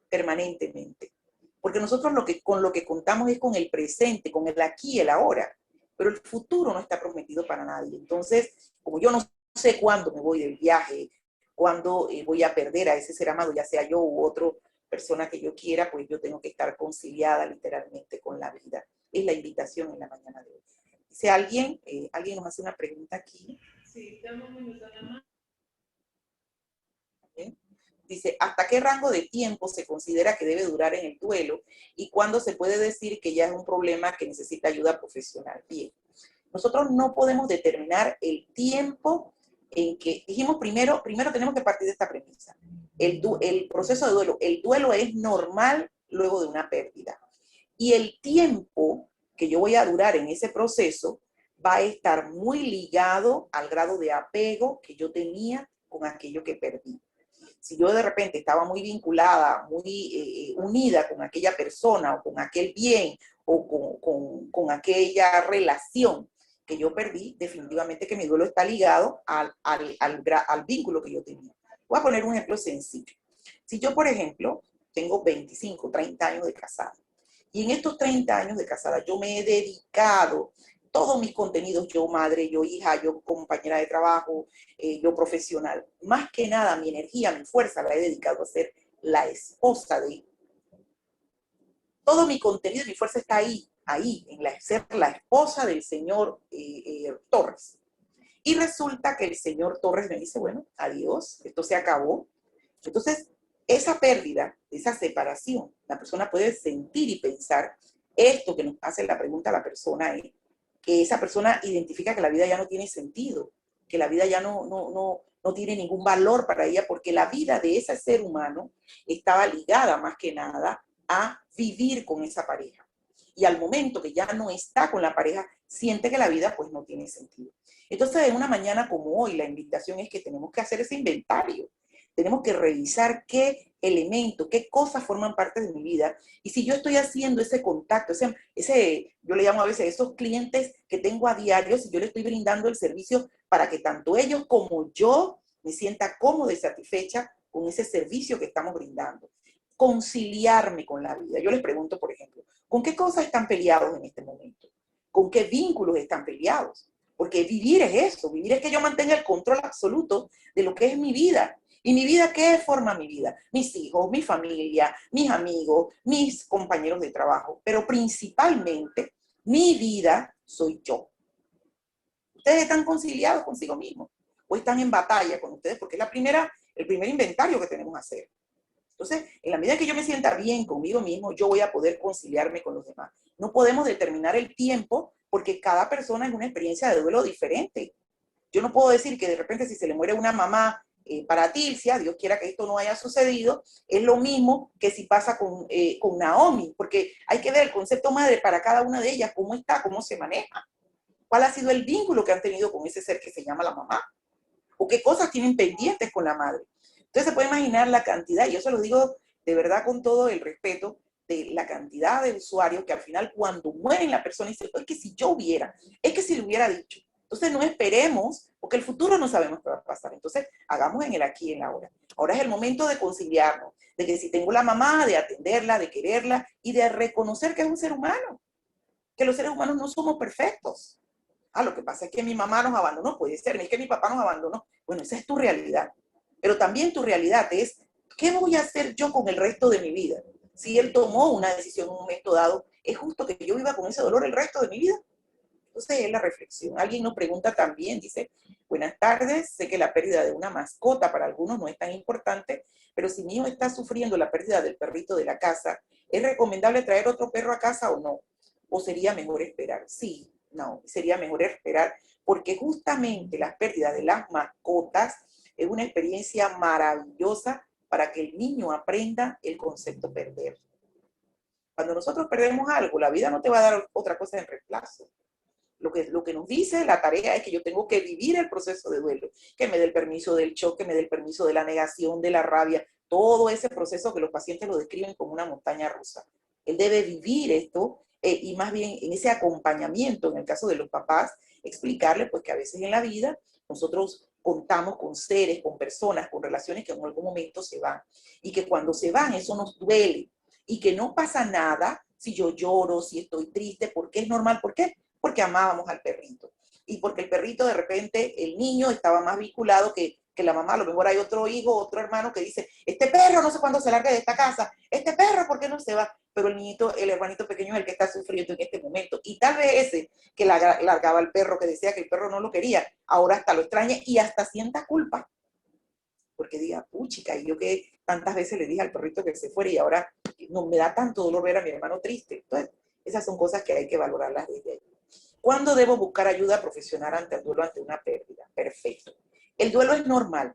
permanentemente. Porque nosotros con lo que contamos es con el presente, con el aquí y el ahora, pero el futuro no está prometido para nadie. Entonces, como yo no sé cuándo me voy del viaje, cuándo voy a perder a ese ser amado, ya sea yo u otra persona que yo quiera, pues yo tengo que estar conciliada literalmente con la vida. Es la invitación en la mañana de hoy. Dice alguien nos hace una pregunta aquí. Sí, dame un minuto nada más. Dice, ¿hasta qué rango de tiempo se considera que debe durar en el duelo y cuándo se puede decir que ya es un problema que necesita ayuda profesional? Bien, nosotros no podemos determinar el tiempo en que, dijimos primero tenemos que partir de esta premisa. El proceso de duelo, el duelo es normal luego de una pérdida. Y el tiempo que yo voy a durar en ese proceso va a estar muy ligado al grado de apego que yo tenía con aquello que perdí. Si yo de repente estaba muy vinculada, muy unida con aquella persona o con aquel bien o con aquella relación que yo perdí, definitivamente que mi duelo está ligado al vínculo que yo tenía. Voy a poner un ejemplo sencillo. Si yo, por ejemplo, tengo 25, 30 años de casada, y en estos 30 años de casada yo me he dedicado todos mis contenidos, yo madre, yo hija, yo compañera de trabajo, yo profesional, más que nada mi energía, mi fuerza la he dedicado a ser la esposa de. Todo mi contenido y mi fuerza está ahí, en ser la esposa del señor Torres. Y resulta que el señor Torres me dice, bueno, adiós, esto se acabó. Entonces, esa pérdida, esa separación, la persona puede sentir y pensar esto que nos hace la pregunta a la persona es que esa persona identifica que la vida ya no tiene sentido, que la vida ya no tiene ningún valor para ella, porque la vida de ese ser humano estaba ligada más que nada a vivir con esa pareja. Y al momento que ya no está con la pareja, siente que la vida pues no tiene sentido. Entonces, en una mañana como hoy, la invitación es que tenemos que hacer ese inventario. Tenemos que revisar qué elementos, qué cosas forman parte de mi vida. Y si yo estoy haciendo ese contacto, yo le llamo a veces esos clientes que tengo a diario, si yo le estoy brindando el servicio para que tanto ellos como yo me sienta cómoda y satisfecha con ese servicio que estamos brindando. Conciliarme con la vida. Yo les pregunto, por ejemplo, ¿con qué cosas están peleados en este momento? ¿Con qué vínculos están peleados? Porque vivir es eso, vivir es que yo mantenga el control absoluto de lo que es mi vida. ¿Y mi vida qué forma mi vida? Mis hijos, mi familia, mis amigos, mis compañeros de trabajo. Pero principalmente, mi vida soy yo. Ustedes están conciliados consigo mismos o están en batalla con ustedes porque es el primer inventario que tenemos que hacer. Entonces, en la medida que yo me sienta bien conmigo mismo, yo voy a poder conciliarme con los demás. No podemos determinar el tiempo porque cada persona es una experiencia de duelo diferente. Yo no puedo decir que de repente si se le muere una mamá para Tilcia, Dios quiera que esto no haya sucedido, es lo mismo que si pasa con Naomi, porque hay que ver el concepto madre para cada una de ellas, cómo está, cómo se maneja, cuál ha sido el vínculo que han tenido con ese ser que se llama la mamá, o qué cosas tienen pendientes con la madre. Entonces se puede imaginar la cantidad, y yo se lo digo de verdad con todo el respeto, de la cantidad de usuarios que al final cuando mueren la persona dice, es que si yo hubiera, es que si le hubiera dicho. Entonces no esperemos, porque el futuro no sabemos qué va a pasar. Entonces hagamos en el aquí y en la ahora. Ahora es el momento de conciliarnos, de que si tengo la mamá, de atenderla, de quererla y de reconocer que es un ser humano, que los seres humanos no somos perfectos. Ah, lo que pasa es que mi mamá nos abandonó, puede ser, es que mi papá nos abandonó. Bueno, esa es tu realidad. Pero también tu realidad es, ¿qué voy a hacer yo con el resto de mi vida? Si él tomó una decisión en un momento dado, ¿es justo que yo viva con ese dolor el resto de mi vida? Entonces es la reflexión. Alguien nos pregunta también, dice, buenas tardes, sé que la pérdida de una mascota para algunos no es tan importante, pero si mi hijo está sufriendo la pérdida del perrito de la casa, ¿es recomendable traer otro perro a casa o no? ¿O sería mejor esperar? Sí, no, sería mejor esperar, porque justamente la pérdida de las mascotas es una experiencia maravillosa para que el niño aprenda el concepto perder. Cuando nosotros perdemos algo, la vida no te va a dar otra cosa en reemplazo. Lo que nos dice la tarea es que yo tengo que vivir el proceso de duelo, que me dé el permiso del shock, que me dé el permiso de la negación, de la rabia, todo ese proceso que los pacientes lo describen como una montaña rusa. Él debe vivir esto y más bien en ese acompañamiento, en el caso de los papás, explicarle pues que a veces en la vida nosotros contamos con seres, con personas, con relaciones que en algún momento se van y que cuando se van eso nos duele y que no pasa nada si yo lloro, si estoy triste, porque es normal. ¿Por qué? Porque amábamos al perrito. Y porque el perrito, de repente, el niño estaba más vinculado que la mamá. A lo mejor hay otro hijo, otro hermano que dice, este perro no sé cuándo se larga de esta casa, este perro, ¿por qué no se va? Pero el niñito, el hermanito pequeño es el que está sufriendo en este momento. Y tal vez ese que largaba al perro, que decía que el perro no lo quería, ahora hasta lo extraña y hasta sienta culpa. Porque diga, puchica, y yo que tantas veces le dije al perrito que se fuera y ahora no me da tanto dolor ver a mi hermano triste. Entonces, esas son cosas que hay que valorarlas desde ahí. ¿Cuándo debo buscar ayuda profesional ante el duelo, ante una pérdida? Perfecto. El duelo es normal,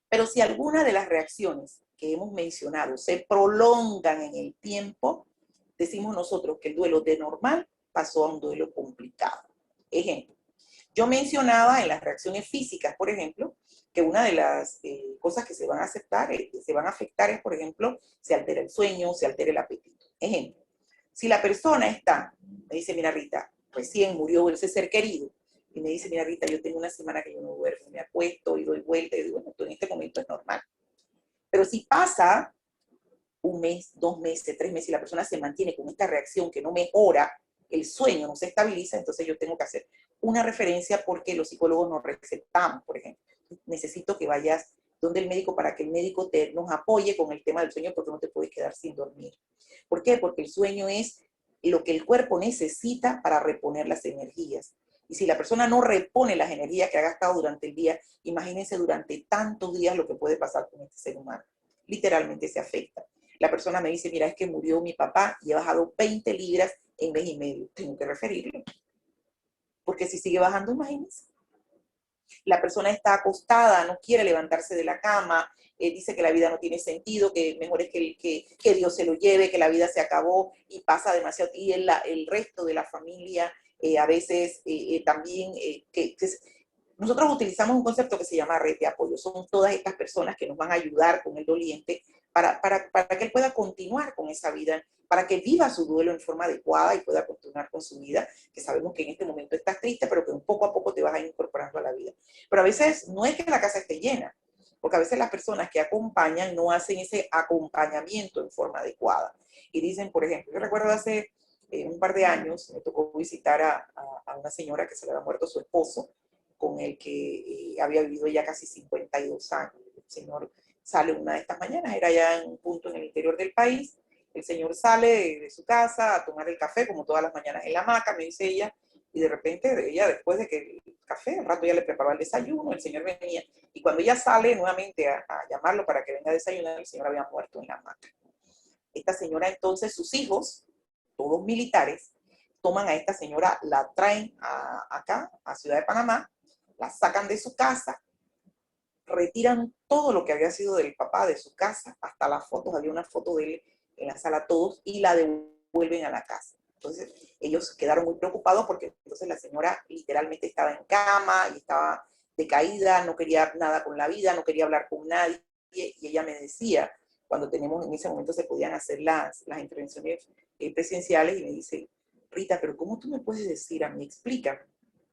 pero si alguna de las reacciones que hemos mencionado se prolongan en el tiempo, decimos nosotros que el duelo de normal pasó a un duelo complicado. Ejemplo, yo mencionaba en las reacciones físicas, por ejemplo, que una de las cosas que se van a afectar es, por ejemplo, se altera el sueño, se altera el apetito. Ejemplo, si la persona está, me dice, mira Rita, recién murió ese ser querido, y me dice, mira Rita, yo tengo una semana que yo no duermo, me acuesto y doy vuelta, y digo, bueno, esto en este momento es normal. Pero si pasa un mes, 2 meses, 3 meses, y la persona se mantiene con esta reacción que no mejora, el sueño no se estabiliza, entonces yo tengo que hacer una referencia porque los psicólogos nos recetamos, por ejemplo. Necesito que vayas donde el médico para que el médico nos apoye con el tema del sueño porque no te puedes quedar sin dormir. ¿Por qué? Porque el sueño es lo que el cuerpo necesita para reponer las energías. Y si la persona no repone las energías que ha gastado durante el día, imagínense durante tantos días lo que puede pasar con este ser humano. Literalmente se afecta. La persona me dice, mira, es que murió mi papá y he bajado 20 libras en mes y medio. Tengo que referirlo. Porque si sigue bajando, imagínense. La persona está acostada, no quiere levantarse de la cama, dice que la vida no tiene sentido, que mejor es que Dios se lo lleve, que la vida se acabó y pasa demasiado. Y el resto de la familia a veces también, nosotros utilizamos un concepto que se llama red de apoyo. Son todas estas personas que nos van a ayudar con el doliente para que él pueda continuar con esa vida, para que viva su duelo en forma adecuada y pueda continuar con su vida, que sabemos que en este momento estás triste, pero que poco a poco te vas a ir incorporando a la vida. Pero a veces no es que la casa esté llena, porque a veces las personas que acompañan no hacen ese acompañamiento en forma adecuada. Y dicen, por ejemplo, yo recuerdo hace un par de años, me tocó visitar a una señora que se le había muerto su esposo, con el que había vivido ya casi 52 años. El señor sale una de estas mañanas, era ya en un punto en el interior del país, el señor sale de su casa a tomar el café, como todas las mañanas en la hamaca, me dice ella, Y de repente ella, después de que el café, al rato ya le preparaba el desayuno, el señor venía, y cuando ella sale nuevamente a llamarlo para que venga a desayunar, el señor había muerto en la hamaca. Esta señora entonces, sus hijos, todos militares, toman a esta señora, la traen acá, a Ciudad de Panamá, la sacan de su casa, retiran todo lo que había sido del papá de su casa, hasta las fotos, había una foto de él en la sala todos, y la devuelven a la casa. Entonces ellos quedaron muy preocupados porque entonces la señora literalmente estaba en cama y estaba decaída, no quería nada con la vida, no quería hablar con nadie, y ella me decía, cuando tenemos en ese momento se podían hacer las intervenciones presenciales, y me dice, Rita, pero ¿cómo tú me puedes decir a mí? Explícame,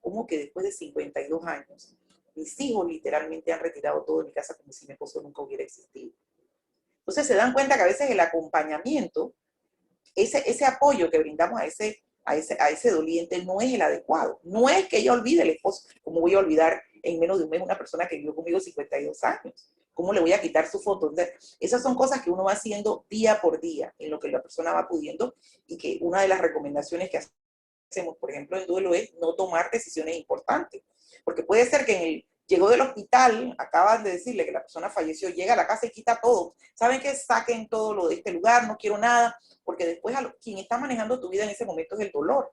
¿cómo que después de 52 años mis hijos literalmente han retirado todo de mi casa como si mi esposo nunca hubiera existido? Entonces se dan cuenta que a veces el acompañamiento, ese apoyo que brindamos a ese doliente no es el adecuado. No es que ella olvide el esposo, como voy a olvidar en menos de un mes una persona que vivió conmigo 52 años. ¿Cómo le voy a quitar su foto? Entonces, esas son cosas que uno va haciendo día por día, en lo que la persona va pudiendo, y que una de las recomendaciones que hacemos, por ejemplo, en duelo es no tomar decisiones importantes. Porque puede ser que llegó del hospital, acaban de decirle que la persona falleció, llega a la casa y quita todo. ¿Saben qué? Saquen todo lo de este lugar, no quiero nada, porque después quien está manejando tu vida en ese momento es el dolor,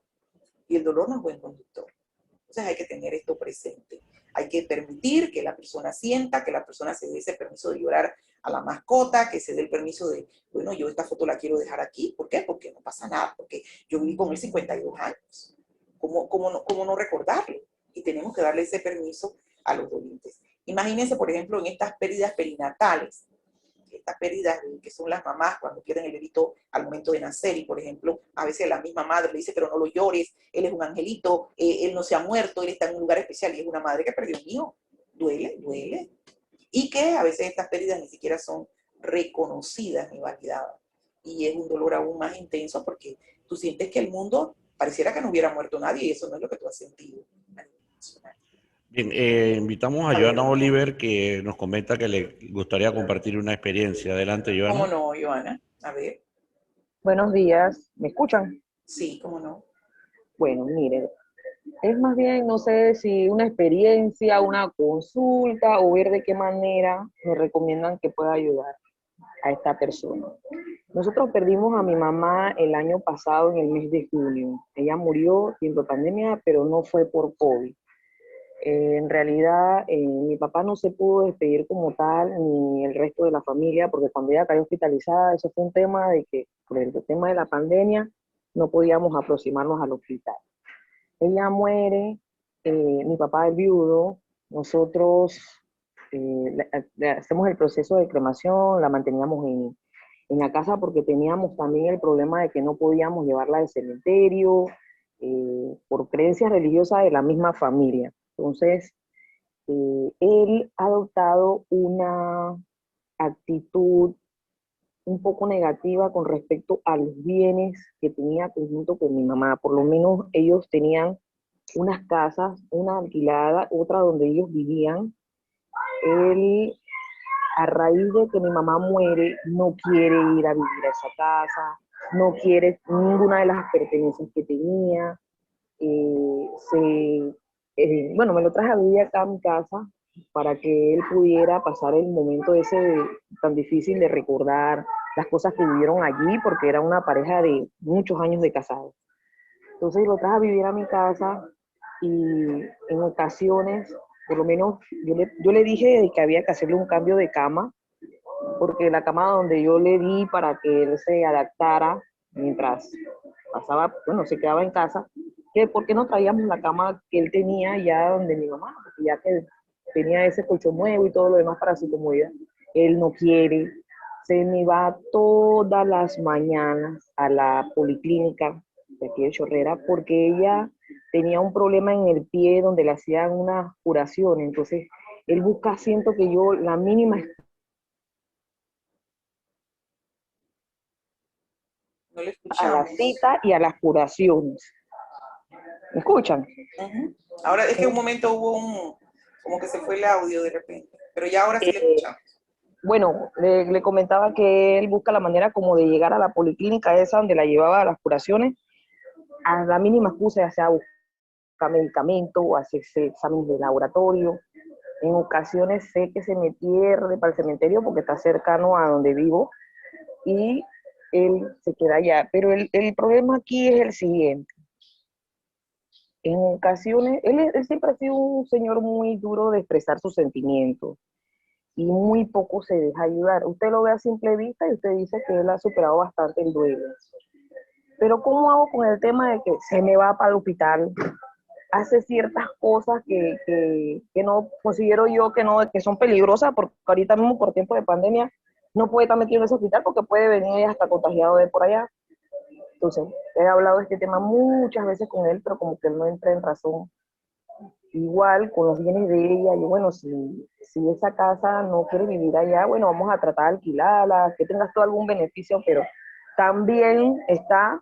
y el dolor no es buen conductor. Entonces hay que tener esto presente. Hay que permitir que la persona sienta, que la persona se dé ese permiso de llorar a la mascota, que se dé el permiso de, bueno, yo esta foto la quiero dejar aquí. ¿Por qué? Porque no pasa nada, porque yo viví con él 52 años. ¿Cómo no recordarlo? Y tenemos que darle ese permiso a los dolientes. Imagínense, por ejemplo, en estas pérdidas perinatales, estas pérdidas que son las mamás cuando pierden el bebito al momento de nacer, y por ejemplo, a veces la misma madre le dice, pero no lo llores, él es un angelito, él no se ha muerto, él está en un lugar especial, y es una madre que perdió un hijo. Duele, duele. Y que a veces estas pérdidas ni siquiera son reconocidas ni validadas. Y es un dolor aún más intenso porque tú sientes que el mundo pareciera que no hubiera muerto nadie, y eso no es lo que tú has sentido. Bien, invitamos a A ver, Joana Oliver, que nos comenta que le gustaría compartir una experiencia. Adelante, ¿cómo Joana. no, Joana? A ver, Buenos días, ¿me escuchan? sí, cómo no. Bueno, miren, es más bien, no sé si una experiencia, una consulta o ver de qué manera me recomiendan que pueda ayudar a esta persona. Nosotros perdimos a mi mamá el año pasado en el mes de junio. Ella murió tiempo de pandemia, pero no fue por COVID. En realidad, mi papá no se pudo despedir como tal, ni el resto de la familia, porque cuando ella cayó hospitalizada, eso fue un tema de que, por el tema de la pandemia, no podíamos aproximarnos al hospital. Ella muere, mi papá es viudo, nosotros le hacemos el proceso de cremación, la manteníamos en la casa porque teníamos también el problema de que no podíamos llevarla al cementerio, por creencias religiosas de la misma familia. Entonces, él ha adoptado una actitud un poco negativa con respecto a los bienes que tenía conjunto con mi mamá. Por lo menos ellos tenían unas casas, una alquilada, otra donde ellos vivían. Él, a raíz de que mi mamá muere, no quiere ir a vivir a esa casa, no quiere ninguna de las pertenencias que tenía. Bueno, me lo traje a vivir acá a mi casa para que él pudiera pasar el momento ese tan difícil de recordar las cosas que vivieron allí, porque era una pareja de muchos años de casados. Entonces lo traje a vivir a mi casa, y en ocasiones, por lo menos yo le dije que había que hacerle un cambio de cama, porque la cama donde yo le di para que él se adaptara mientras pasaba, bueno, se quedaba en casa, que por qué no traíamos la cama que él tenía ya donde mi mamá, porque ya que tenía ese colchón nuevo y todo lo demás para su comodidad. Él no quiere, se me va todas las mañanas a la policlínica de aquí de Chorrera porque ella tenía un problema en el pie donde le hacían una curación. Entonces él busca, siento que yo, la mínima No le a la escuchamos. cita y a las curaciones. ¿Me escuchan? Ahora es que un momento como que se fue el audio de repente, pero ya ahora sí le escuchamos. Bueno, le comentaba que él busca la manera como de llegar a la policlínica esa donde la llevaba a las curaciones, a la mínima excusa ya sea buscar medicamentos o hacerse exámenes de laboratorio. En ocasiones sé que se me pierde para el cementerio porque está cercano a donde vivo y él se queda allá. Pero el problema aquí es el siguiente. En ocasiones, él siempre ha sido un señor muy duro de expresar sus sentimientos y muy poco se deja ayudar. Usted lo ve a simple vista y usted dice que él ha superado bastante el duelo. Pero ¿cómo hago con el tema de que se me va para el hospital? Hace ciertas cosas que no considero yo que son peligrosas, porque ahorita mismo por tiempo de pandemia no puede estar metido en ese hospital porque puede venir hasta contagiado de por allá. Entonces, he hablado de este tema muchas veces con él, pero como que él no entra en razón. Igual con los bienes de ella, y bueno, si esa casa no quiere vivir allá, bueno, vamos a tratar de alquilarla, que tengas tú algún beneficio, pero también está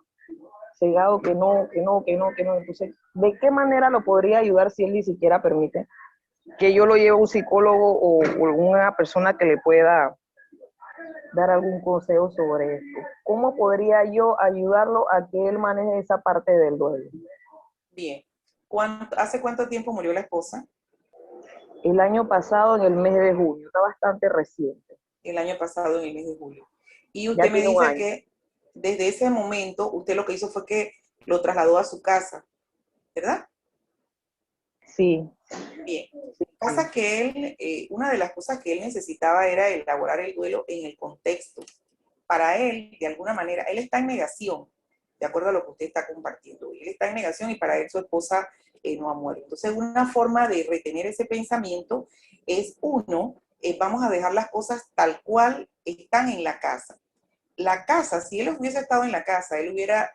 cegado que no, que no, que no, que no. Entonces, ¿de qué manera lo podría ayudar si él ni siquiera permite que yo lo lleve a un psicólogo o alguna persona que le pueda dar algún consejo sobre esto? ¿Cómo podría yo ayudarlo a que él maneje esa parte del duelo? Bien. ¿Hace cuánto tiempo murió la esposa? El año pasado, en el mes de junio, está bastante reciente. El año pasado, en el mes de julio. Y Ya usted me tiene un dice año. que desde ese momento, usted lo que hizo fue que lo trasladó a su casa, ¿verdad? Sí, Bien. sí, Pasa que una de las cosas que él necesitaba era elaborar el duelo en el contexto. Para él, de alguna manera, él está en negación, de acuerdo a lo que usted está compartiendo. Él está en negación y para él su esposa no ha muerto. Entonces, una forma de retener ese pensamiento es, vamos a dejar las cosas tal cual están en la casa. La casa, si él hubiese estado en la casa, él hubiera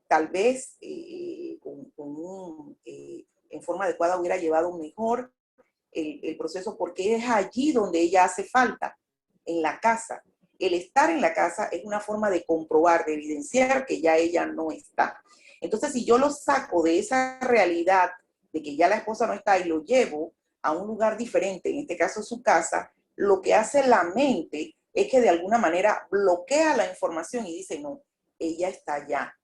tal vez en forma adecuada hubiera llevado mejor el proceso, porque es allí donde ella hace falta, en la casa. El estar en la casa es una forma de comprobar, de evidenciar que ya ella no está. Entonces, si yo lo saco de esa realidad de que ya la esposa no está y lo llevo a un lugar diferente, en este caso su casa, lo que hace la mente es que de alguna manera bloquea la información y dice, no, ella está allá.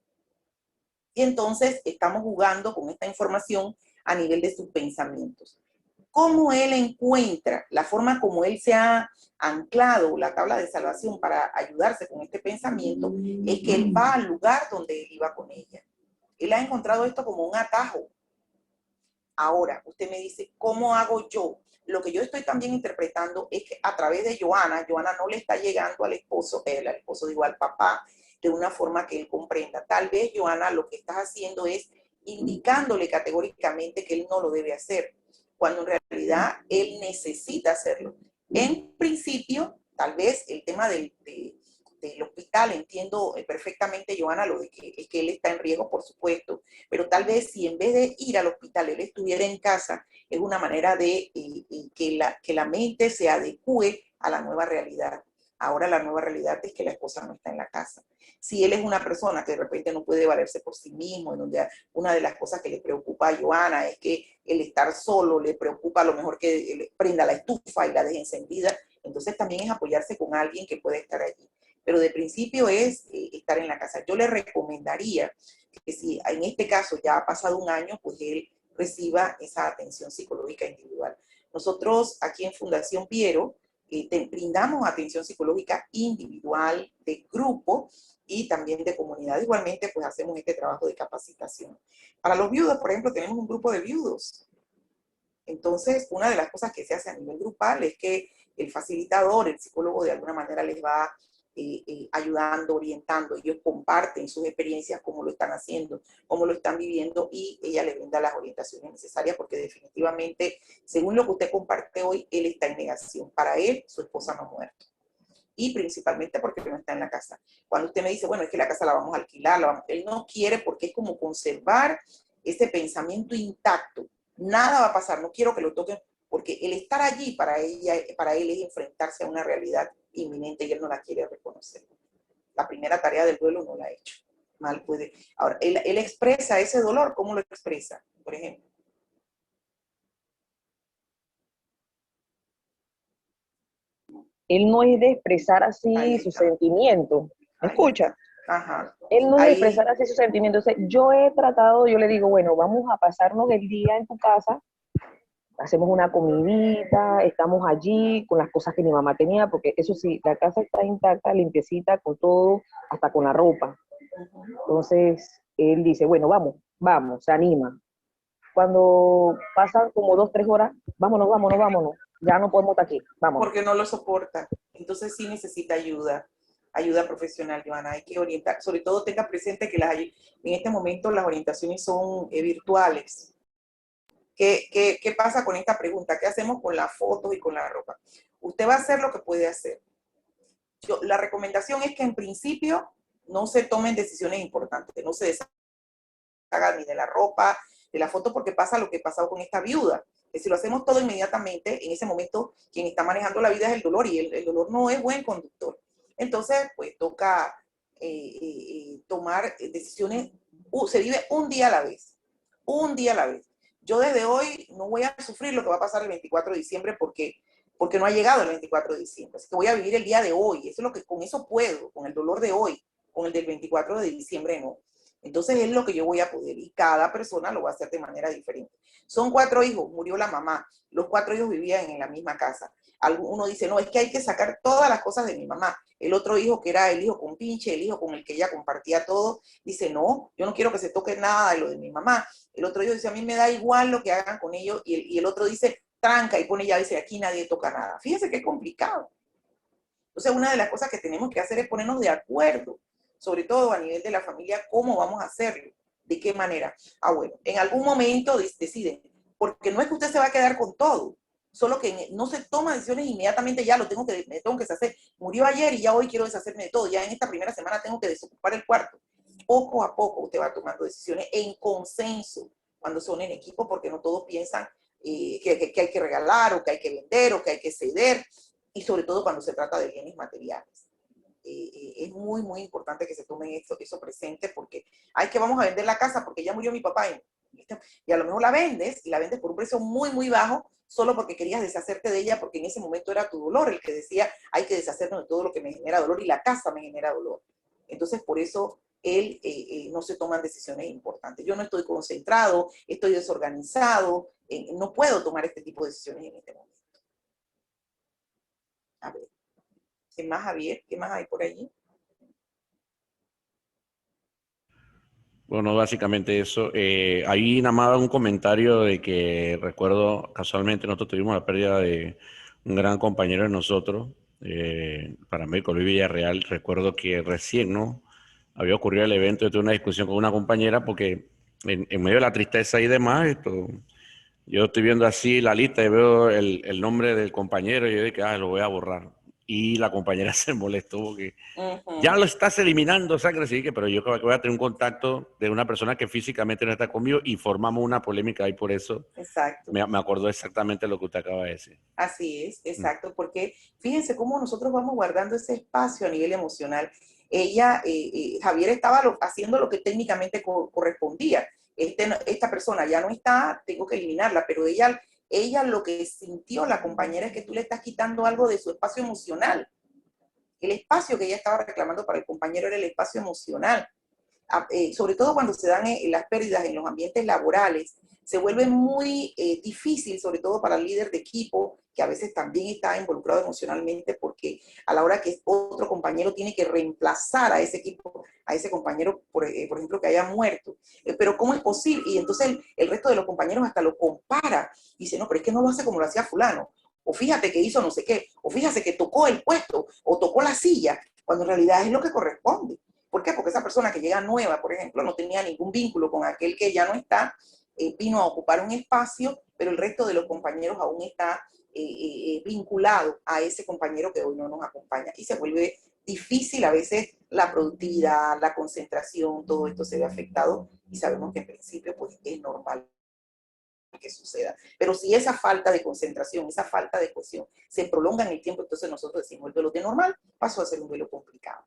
Y entonces estamos jugando con esta información a nivel de sus pensamientos. Cómo él encuentra, la forma como él se ha anclado la tabla de salvación para ayudarse con este pensamiento, es que él va al lugar donde él iba con ella. Él ha encontrado esto como un atajo. Ahora, usted me dice, ¿cómo hago yo? Lo que yo estoy también interpretando es que a través de Joana no le está llegando al esposo, digo, al papá, de una forma que él comprenda. Tal vez, Joana, lo que estás haciendo es indicándole categóricamente que él no lo debe hacer, cuando en realidad él necesita hacerlo. En principio, tal vez el tema del hospital, entiendo perfectamente, Joana, lo de que es que él está en riesgo, por supuesto, pero tal vez si en vez de ir al hospital él estuviera en casa, es una manera de que la mente se adecue a la nueva realidad. Ahora la nueva realidad es que la esposa no está en la casa. Si él es una persona que de repente no puede valerse por sí mismo, en donde una de las cosas que le preocupa a Joana es que el estar solo le preocupa a lo mejor que prenda la estufa y la deje encendida, entonces también es apoyarse con alguien que puede estar allí. Pero de principio es estar en la casa. Yo le recomendaría que si en este caso ya ha pasado un año, pues él reciba esa atención psicológica individual. Nosotros aquí en Fundación Piero brindamos atención psicológica individual, de grupo y también de comunidad. Igualmente, pues hacemos este trabajo de capacitación. Para los viudos, por ejemplo, tenemos un grupo de viudos. Entonces, una de las cosas que se hace a nivel grupal es que el facilitador, el psicólogo, de alguna manera les va ayudando, orientando. Ellos comparten sus experiencias, cómo lo están haciendo, cómo lo están viviendo, y ella le brinda las orientaciones necesarias, porque definitivamente, según lo que usted comparte hoy, él está en negación. Para él, su esposa no ha muerto. Y principalmente porque no está en la casa. Cuando usted me dice, bueno, es que la casa la vamos a alquilar, él no quiere, porque es como conservar ese pensamiento intacto. Nada va a pasar, no quiero que lo toquen, porque el estar allí para él es enfrentarse a una realidad inminente y él no la quiere reconocer. La primera tarea del duelo no la ha hecho. Mal puede. Ahora, él expresa ese dolor, ¿cómo lo expresa? Por ejemplo. Él no es de expresar así Ahí sus está. sentimientos. ¿Me Ahí escucha? está. Ajá. Él nos Ahí, expresara así sus sentimientos. Entonces, yo he tratado, yo le digo, bueno, vamos a pasarnos el día en tu casa, hacemos una comidita, estamos allí con las cosas que mi mamá tenía, porque eso sí, la casa está intacta, limpiecita, con todo, hasta con la ropa. Entonces, él dice, bueno, vamos, se anima. Cuando pasan como 2, 3 horas, vámonos, ya no podemos estar aquí, vámonos. porque no lo soporta. Entonces sí necesita ayuda profesional, Joana. Hay que orientar, sobre todo tenga presente que en este momento las orientaciones son virtuales. ¿Qué pasa con esta pregunta? ¿Qué hacemos con las fotos y con la ropa? Usted va a hacer lo que puede hacer. La recomendación es que en principio no se tomen decisiones importantes, no se deshagan ni de la ropa, de la foto, porque pasa lo que ha pasado con esta viuda. Que si lo hacemos todo inmediatamente, en ese momento quien está manejando la vida es el dolor, y el dolor no es buen conductor. Entonces, pues toca tomar decisiones, se vive un día a la vez, un día a la vez. Yo desde hoy no voy a sufrir lo que va a pasar el 24 de diciembre porque no ha llegado el 24 de diciembre. Así que voy a vivir el día de hoy. Eso es lo que, con eso puedo, con el dolor de hoy, con el del 24 de diciembre no. Entonces es lo que yo voy a poder, y cada persona lo va a hacer de manera diferente. Son 4 hijos, murió la mamá, los 4 hijos vivían en la misma casa. Uno dice, no, es que hay que sacar todas las cosas de mi mamá. El otro hijo, que era el hijo con pinche, el hijo con el que ella compartía todo, dice, no, yo no quiero que se toque nada de lo de mi mamá. El otro hijo dice, a mí me da igual lo que hagan con ellos, y el otro dice, tranca, y pone llave y dice, aquí nadie toca nada. Fíjense que es complicado. Entonces, una de las cosas que tenemos que hacer es ponernos de acuerdo, sobre todo a nivel de la familia, cómo vamos a hacerlo, de qué manera. Bueno, en algún momento deciden, porque no es que usted se va a quedar con todo, solo que no se toma decisiones inmediatamente, ya me tengo que deshacer. Murió ayer y ya hoy quiero deshacerme de todo, ya en esta primera semana tengo que desocupar el cuarto. Poco a poco usted va tomando decisiones en consenso, cuando son en equipo, porque no todos piensan que hay que regalar, o que hay que vender, o que hay que ceder, y sobre todo cuando se trata de bienes materiales. Es muy, muy importante que se tomen eso presente, porque hay que vamos a vender la casa porque ya murió mi papá, y a lo mejor la vendes, y la vendes por un precio muy, muy bajo, solo porque querías deshacerte de ella, porque en ese momento era tu dolor el que decía, hay que deshacernos de todo lo que me genera dolor, y la casa me genera dolor. Entonces, por eso no se toman decisiones importantes. Yo no estoy concentrado, estoy desorganizado, no puedo tomar este tipo de decisiones en este momento. A ver, ¿qué más, Javier? ¿Qué más hay por allí? Bueno, básicamente eso. Ahí nada más un comentario de que recuerdo, casualmente nosotros tuvimos la pérdida de un gran compañero de nosotros, paramédico Luis Villarreal. Recuerdo que recién, ¿no?, había ocurrido el evento. Yo tuve una discusión con una compañera porque en medio de la tristeza y demás, yo estoy viendo así la lista y veo el nombre del compañero, y yo dije, lo voy a borrar. Y la compañera se molestó porque ya lo estás eliminando, sangre, sí, pero yo creo que voy a tener un contacto de una persona que físicamente no está conmigo, y formamos una polémica ahí por eso. Exacto. Me acordó exactamente lo que usted acaba de decir. Así es, exacto, porque fíjense cómo nosotros vamos guardando ese espacio a nivel emocional. Ella, Javier estaba haciendo lo que técnicamente correspondía. Esta persona ya no está, tengo que eliminarla, pero ella lo que sintió, la compañera, es que tú le estás quitando algo de su espacio emocional. El espacio que ella estaba reclamando para el compañero era el espacio emocional. Sobre todo cuando se dan las pérdidas en los ambientes laborales, se vuelve muy difícil, sobre todo para el líder de equipo, que a veces también está involucrado emocionalmente, porque a la hora que otro compañero tiene que reemplazar a ese equipo, a ese compañero, por ejemplo, que haya muerto. Pero ¿cómo es posible? Y entonces el resto de los compañeros hasta lo compara. Dice, no, pero es que no lo hace como lo hacía fulano. O fíjate que hizo no sé qué. O fíjate que tocó el puesto o tocó la silla, cuando en realidad es lo que corresponde. ¿Por qué? Porque esa persona que llega nueva, por ejemplo, no tenía ningún vínculo con aquel que ya no está, vino a ocupar un espacio, pero el resto de los compañeros aún está vinculado a ese compañero que hoy no nos acompaña. Y se vuelve difícil a veces la productividad, la concentración, todo esto se ve afectado, y sabemos que en principio pues es normal que suceda. Pero si esa falta de concentración, esa falta de cohesión se prolonga en el tiempo, entonces nosotros decimos el duelo de normal pasó a ser un duelo complicado.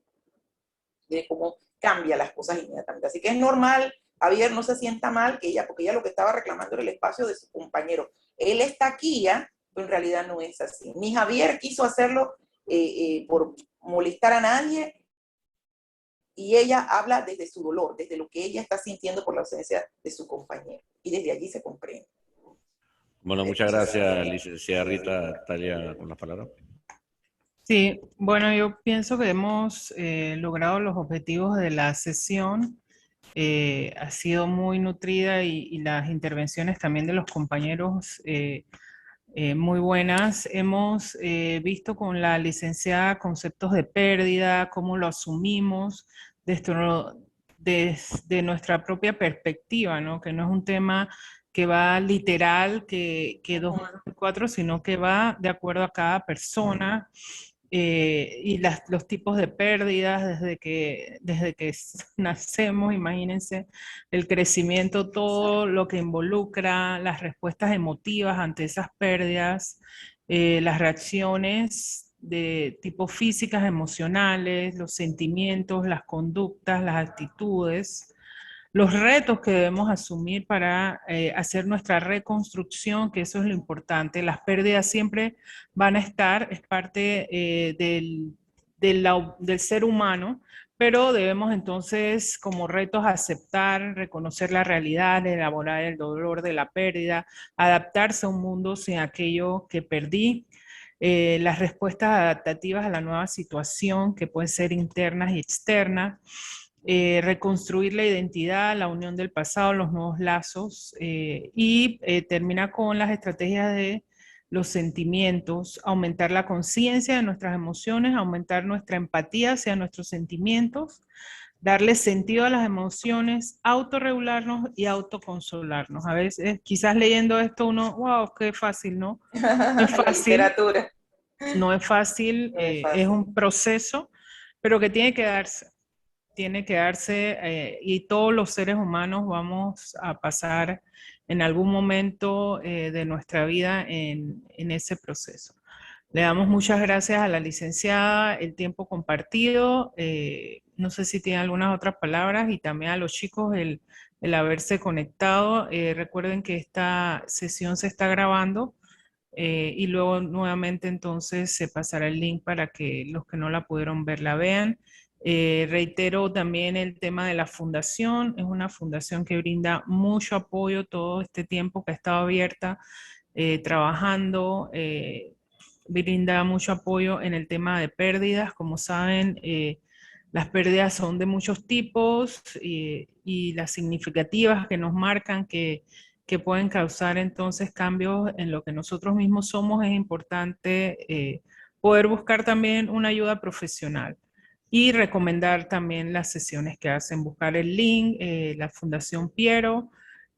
De cómo cambia las cosas inmediatamente. Así que es normal, Javier, no se sienta mal, porque ella lo que estaba reclamando era el espacio de su compañero. Él está aquí ya, pero en realidad no es así. Ni Javier quiso hacerlo por molestar a nadie, y ella habla desde su dolor, desde lo que ella está sintiendo por la ausencia de su compañero, y desde allí se comprende. Bueno, muchas gracias, licenciada Rita. Talia, con las palabras. Sí, bueno, yo pienso que hemos logrado los objetivos de la sesión. Ha sido muy nutrida y las intervenciones también de los compañeros muy buenas. Hemos visto con la licenciada conceptos de pérdida, cómo lo asumimos desde nuestra propia perspectiva, ¿no? Que no es un tema que va literal, que 2 más 2 es 4, sino que va de acuerdo a cada persona. Y los tipos de pérdidas desde que nacemos, imagínense, el crecimiento, todo lo que involucra, las respuestas emotivas ante esas pérdidas, las reacciones de tipo físicas, emocionales, los sentimientos, las conductas, las actitudes, los retos que debemos asumir para hacer nuestra reconstrucción, que eso es lo importante. Las pérdidas siempre van a estar, es parte del ser humano, pero debemos entonces como retos aceptar, reconocer la realidad, elaborar el dolor de la pérdida, adaptarse a un mundo sin aquello que perdí. Las respuestas adaptativas a la nueva situación, que pueden ser internas y externas, reconstruir la identidad, la unión del pasado, los nuevos lazos, y termina con las estrategias de los sentimientos, aumentar la conciencia de nuestras emociones, aumentar nuestra empatía hacia nuestros sentimientos, darle sentido a las emociones, autorregularnos y autoconsolarnos. A veces, quizás leyendo esto uno, wow, qué fácil, ¿no? No es La fácil, literatura. no es fácil, No es es fácil. un proceso, pero que tiene que darse y todos los seres humanos vamos a pasar en algún momento de nuestra vida en ese proceso. Le damos muchas gracias a la licenciada, el tiempo compartido, no sé si tiene algunas otras palabras, y también a los chicos el haberse conectado. Recuerden que esta sesión se está grabando. Y luego nuevamente entonces se pasará el link para que los que no la pudieron ver la vean. Reitero también el tema de la fundación. Es una fundación que brinda mucho apoyo todo este tiempo que ha estado abierta, trabajando, brinda mucho apoyo en el tema de pérdidas. Como saben, las pérdidas son de muchos tipos y las significativas que nos marcan, que pueden causar entonces cambios en lo que nosotros mismos somos. Es importante poder buscar también una ayuda profesional y recomendar también las sesiones que hacen, buscar el link, la Fundación Piero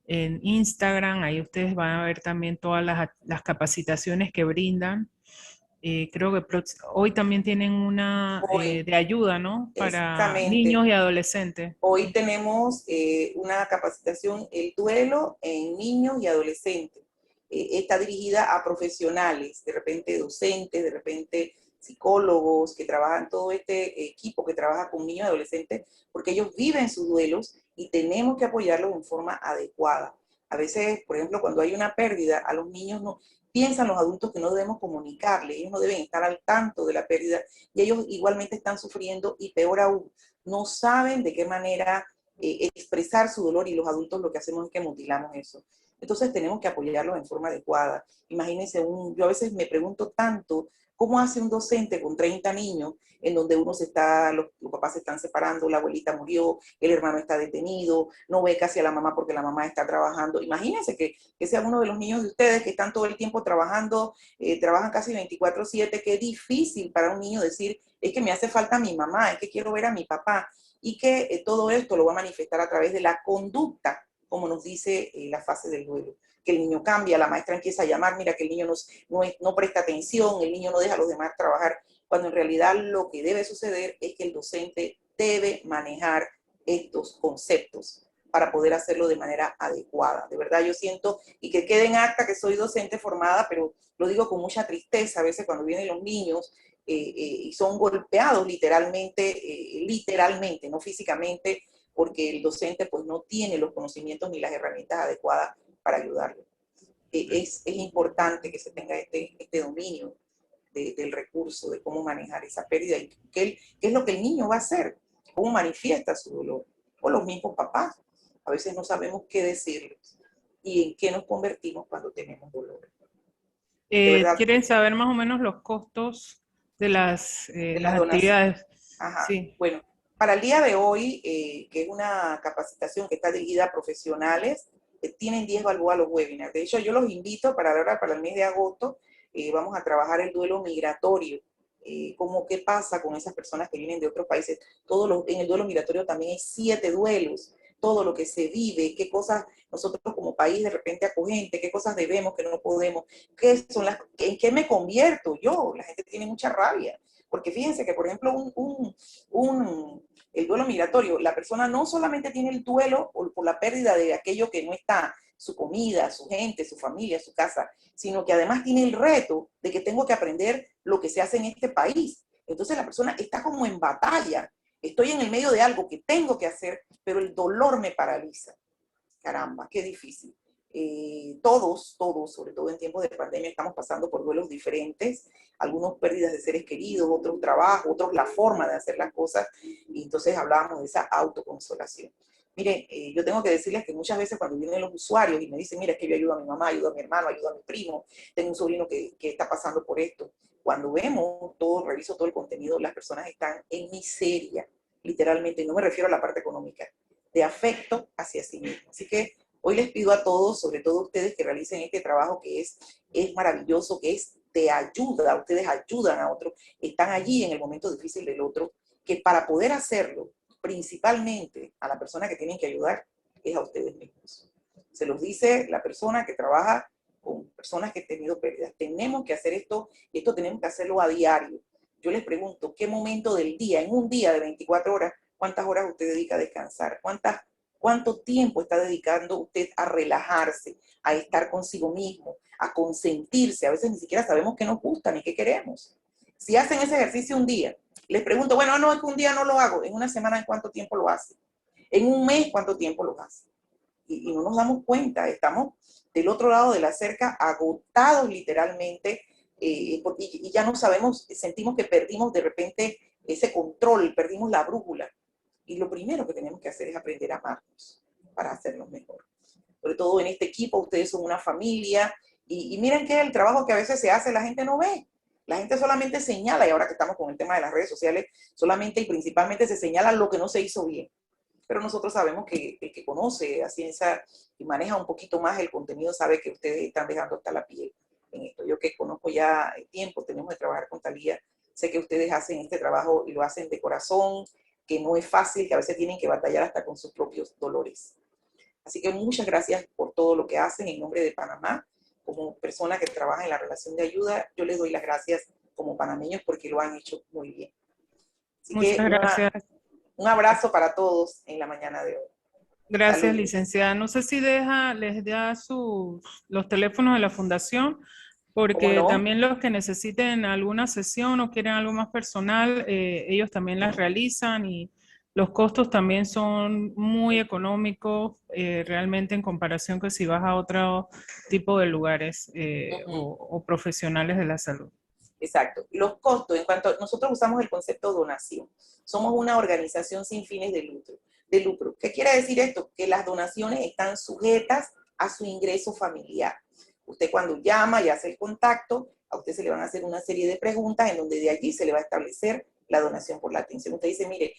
en Instagram, ahí ustedes van a ver también todas las capacitaciones que brindan. Creo que hoy también tienen una Hoy, de ayuda, ¿no? Para exactamente. niños y adolescentes. Hoy tenemos una capacitación, el duelo en niños y adolescentes. Está dirigida a profesionales, de repente docentes, de repente psicólogos que trabajan, todo este equipo que trabaja con niños y adolescentes, porque ellos viven sus duelos y tenemos que apoyarlos en forma adecuada. A veces, por ejemplo, cuando hay una pérdida, a los niños no piensan los adultos que no debemos comunicarle, ellos no deben estar al tanto de la pérdida y ellos igualmente están sufriendo y peor aún, no saben de qué manera expresar su dolor y los adultos lo que hacemos es que mutilamos eso. Entonces tenemos que apoyarlos en forma adecuada. Imagínense, yo a veces me pregunto tanto, ¿cómo hace un docente con 30 niños en donde los papás se están separando, la abuelita murió, el hermano está detenido, no ve casi a la mamá porque la mamá está trabajando? Imagínense que sea uno de los niños de ustedes que están todo el tiempo trabajando, trabajan casi 24/7, qué difícil para un niño decir, es que me hace falta mi mamá, es que quiero ver a mi papá, y que todo esto lo va a manifestar a través de la conducta, como nos dice la fase del duelo. Que el niño cambia, la maestra empieza a llamar, mira que el niño no presta atención, el niño no deja a los demás trabajar, cuando en realidad lo que debe suceder es que el docente debe manejar estos conceptos para poder hacerlo de manera adecuada. De verdad yo siento, y que quede en acta que soy docente formada, pero lo digo con mucha tristeza a veces cuando vienen los niños y son golpeados literalmente, no físicamente, porque el docente pues no tiene los conocimientos ni las herramientas adecuadas para ayudarlo. Es importante que se tenga este dominio del recurso, de cómo manejar esa pérdida y qué es lo que el niño va a hacer. cómo manifiesta su dolor. O los mismos papás. A veces no sabemos qué decirles y en qué nos convertimos cuando tenemos dolor. De verdad, ¿Quieren saber más o menos los costos de las actividades? Ajá. Sí. Bueno, para el día de hoy, que es una capacitación que está dirigida a profesionales, tienen 10 balboas los webinars. De hecho, yo los invito para ahora, para el mes de agosto, vamos a trabajar el duelo migratorio. Cómo qué pasa con esas personas que vienen de otros países. En el duelo migratorio también hay 7 duelos. Todo lo que se vive, qué cosas nosotros como país de repente acogente, qué cosas debemos, que no podemos, en qué me convierto yo. La gente tiene mucha rabia. Porque fíjense que, por ejemplo, el duelo migratorio, la persona no solamente tiene el duelo por la pérdida de aquello que no está, su comida, su gente, su familia, su casa, sino que además tiene el reto de que tengo que aprender lo que se hace en este país. Entonces la persona está como en batalla. Estoy en el medio de algo que tengo que hacer, pero el dolor me paraliza. Caramba, qué difícil. Todos, sobre todo en tiempos de pandemia, estamos pasando por duelos diferentes, algunos pérdidas de seres queridos, otros trabajo, otros la forma de hacer las cosas, y entonces hablábamos de esa autoconsolación. Mire, yo tengo que decirles que muchas veces cuando vienen los usuarios y me dicen, mira, es que yo ayudo a mi mamá, ayudo a mi hermano, ayudo a mi primo, tengo un sobrino que está pasando por esto. Cuando vemos todo, reviso todo el contenido, las personas están en miseria, literalmente, no me refiero a la parte económica, de afecto hacia sí mismos. Así que hoy les pido a todos, sobre todo a ustedes que realicen este trabajo que es maravilloso, que es de ayuda, ustedes ayudan a otros, están allí en el momento difícil del otro, que para poder hacerlo, principalmente a la persona que tienen que ayudar, es a ustedes mismos. Se los dice la persona que trabaja con personas que han tenido pérdidas. Tenemos que hacer esto, y esto tenemos que hacerlo a diario. Yo les pregunto, ¿qué momento del día, en un día de 24 horas, cuántas horas usted dedica a descansar? ¿Cuánto tiempo está dedicando usted a relajarse, a estar consigo mismo, a consentirse? A veces ni siquiera sabemos qué nos gusta ni qué queremos. Si hacen ese ejercicio un día, les pregunto, bueno, no, es que un día no lo hago. En una semana, ¿en cuánto tiempo lo hace? En un mes, ¿cuánto tiempo lo hace? Y no nos damos cuenta, estamos del otro lado de la cerca, agotados literalmente, y ya no sabemos, sentimos que perdimos de repente ese control, perdimos la brújula. Y lo primero que tenemos que hacer es aprender a amarnos para hacernos mejor. Sobre todo en este equipo, ustedes son una familia, y miren que el trabajo que a veces se hace la gente no ve. La gente solamente señala, y ahora que estamos con el tema de las redes sociales, solamente y principalmente se señala lo que no se hizo bien. Pero nosotros sabemos que el que conoce a ciencia y maneja un poquito más el contenido sabe que ustedes están dejando hasta la piel en esto. Yo que conozco ya el tiempo, tenemos de trabajar con Thalía, sé que ustedes hacen este trabajo y lo hacen de corazón, que no es fácil, que a veces tienen que batallar hasta con sus propios dolores. Así que muchas gracias por todo lo que hacen en nombre de Panamá. Como persona que trabaja en la relación de ayuda, yo les doy las gracias como panameños porque lo han hecho muy bien. Así Muchas que gracias. un abrazo para todos en la mañana de hoy. Gracias, Saludos. licenciada. No sé si les da los teléfonos de la fundación, porque ¿Cómo no? también los que necesiten alguna sesión o quieren algo más personal, ellos también las realizan y los costos también son muy económicos realmente en comparación que si vas a otro tipo de lugares o profesionales de la salud. Exacto. Los costos, en cuanto nosotros usamos el concepto donación. Somos una organización sin fines de lucro. ¿Qué quiere decir esto? Que las donaciones están sujetas a su ingreso familiar. Usted cuando llama y hace el contacto, a usted se le van a hacer una serie de preguntas en donde de allí se le va a establecer la donación por la atención. Usted dice, mire,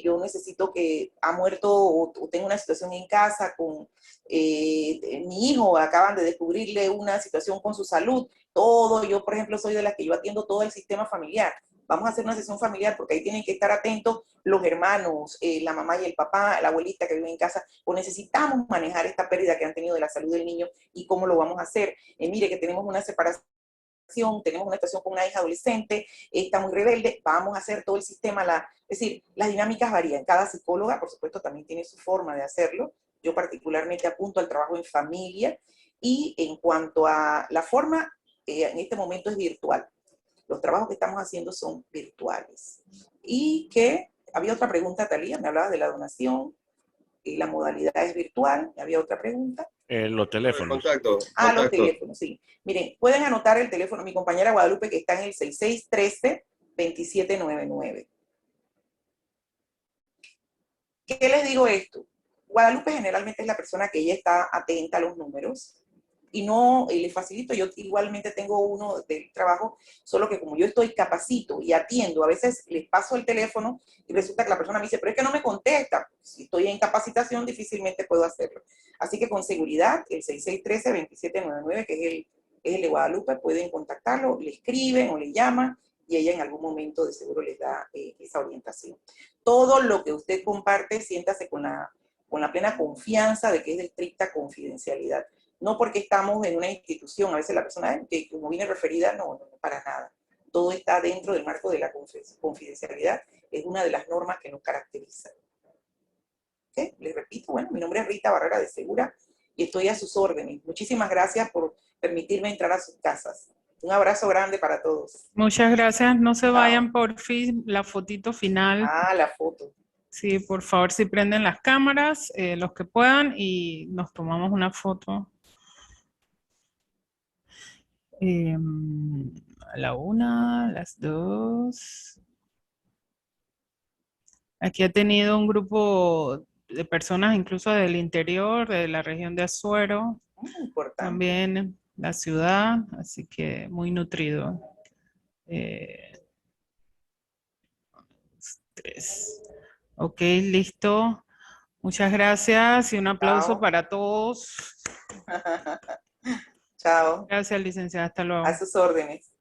yo necesito que ha muerto o tengo una situación en casa con mi hijo, acaban de descubrirle una situación con su salud, todo, yo por ejemplo soy de las que yo atiendo todo el sistema familiar. Vamos a hacer una sesión familiar porque ahí tienen que estar atentos los hermanos, la mamá y el papá, la abuelita que vive en casa, o necesitamos manejar esta pérdida que han tenido de la salud del niño y cómo lo vamos a hacer. Mire que tenemos una separación, tenemos una situación con una hija adolescente, está muy rebelde, vamos a hacer todo el sistema, es decir, las dinámicas varían. Cada psicóloga, por supuesto, también tiene su forma de hacerlo. Yo particularmente apunto al trabajo en familia y en cuanto a la forma, en este momento es virtual. Los trabajos que estamos haciendo son virtuales. Y que, había otra pregunta, Thalía, me hablabas de la donación, y la modalidad es virtual, había otra pregunta. Los teléfonos. Contacto. Los teléfonos, sí. Miren, pueden anotar el teléfono, mi compañera Guadalupe, que está en el 6613-2799. ¿Qué les digo esto? Guadalupe generalmente es la persona que ella está atenta a los números y no le facilito. Yo igualmente tengo uno del trabajo, solo que como yo estoy capacito y atiendo, a veces les paso el teléfono y resulta que la persona me dice, pero es que no me contesta. Si estoy en capacitación, difícilmente puedo hacerlo. Así que con seguridad, el 6613-2799, que es el de Guadalupe, pueden contactarlo, le escriben o le llaman y ella en algún momento de seguro les da esa orientación. Todo lo que usted comparte, siéntase con la plena confianza de que es de estricta confidencialidad. No porque estamos en una institución, a veces la persona que como viene referida, no, para nada. Todo está dentro del marco de la confidencialidad, es una de las normas que nos caracteriza. ¿Okay? Les repito, bueno, mi nombre es Rita Barrera de Segura y estoy a sus órdenes. Muchísimas gracias por permitirme entrar a sus casas. Un abrazo grande para todos. Muchas gracias. No se Chao. vayan por fin, la fotito final. Ah, la foto. Sí, por favor, si prenden las cámaras, los que puedan, y nos tomamos una foto. A la 1, a las 2. Aquí ha tenido un grupo de personas, incluso del interior, de la región de Azuero, Muy importante. también la ciudad, así que muy nutrido. 3. Ok, listo. Muchas gracias y un aplauso Chao. para todos. Chao. Gracias, licenciada. Hasta luego. A sus órdenes.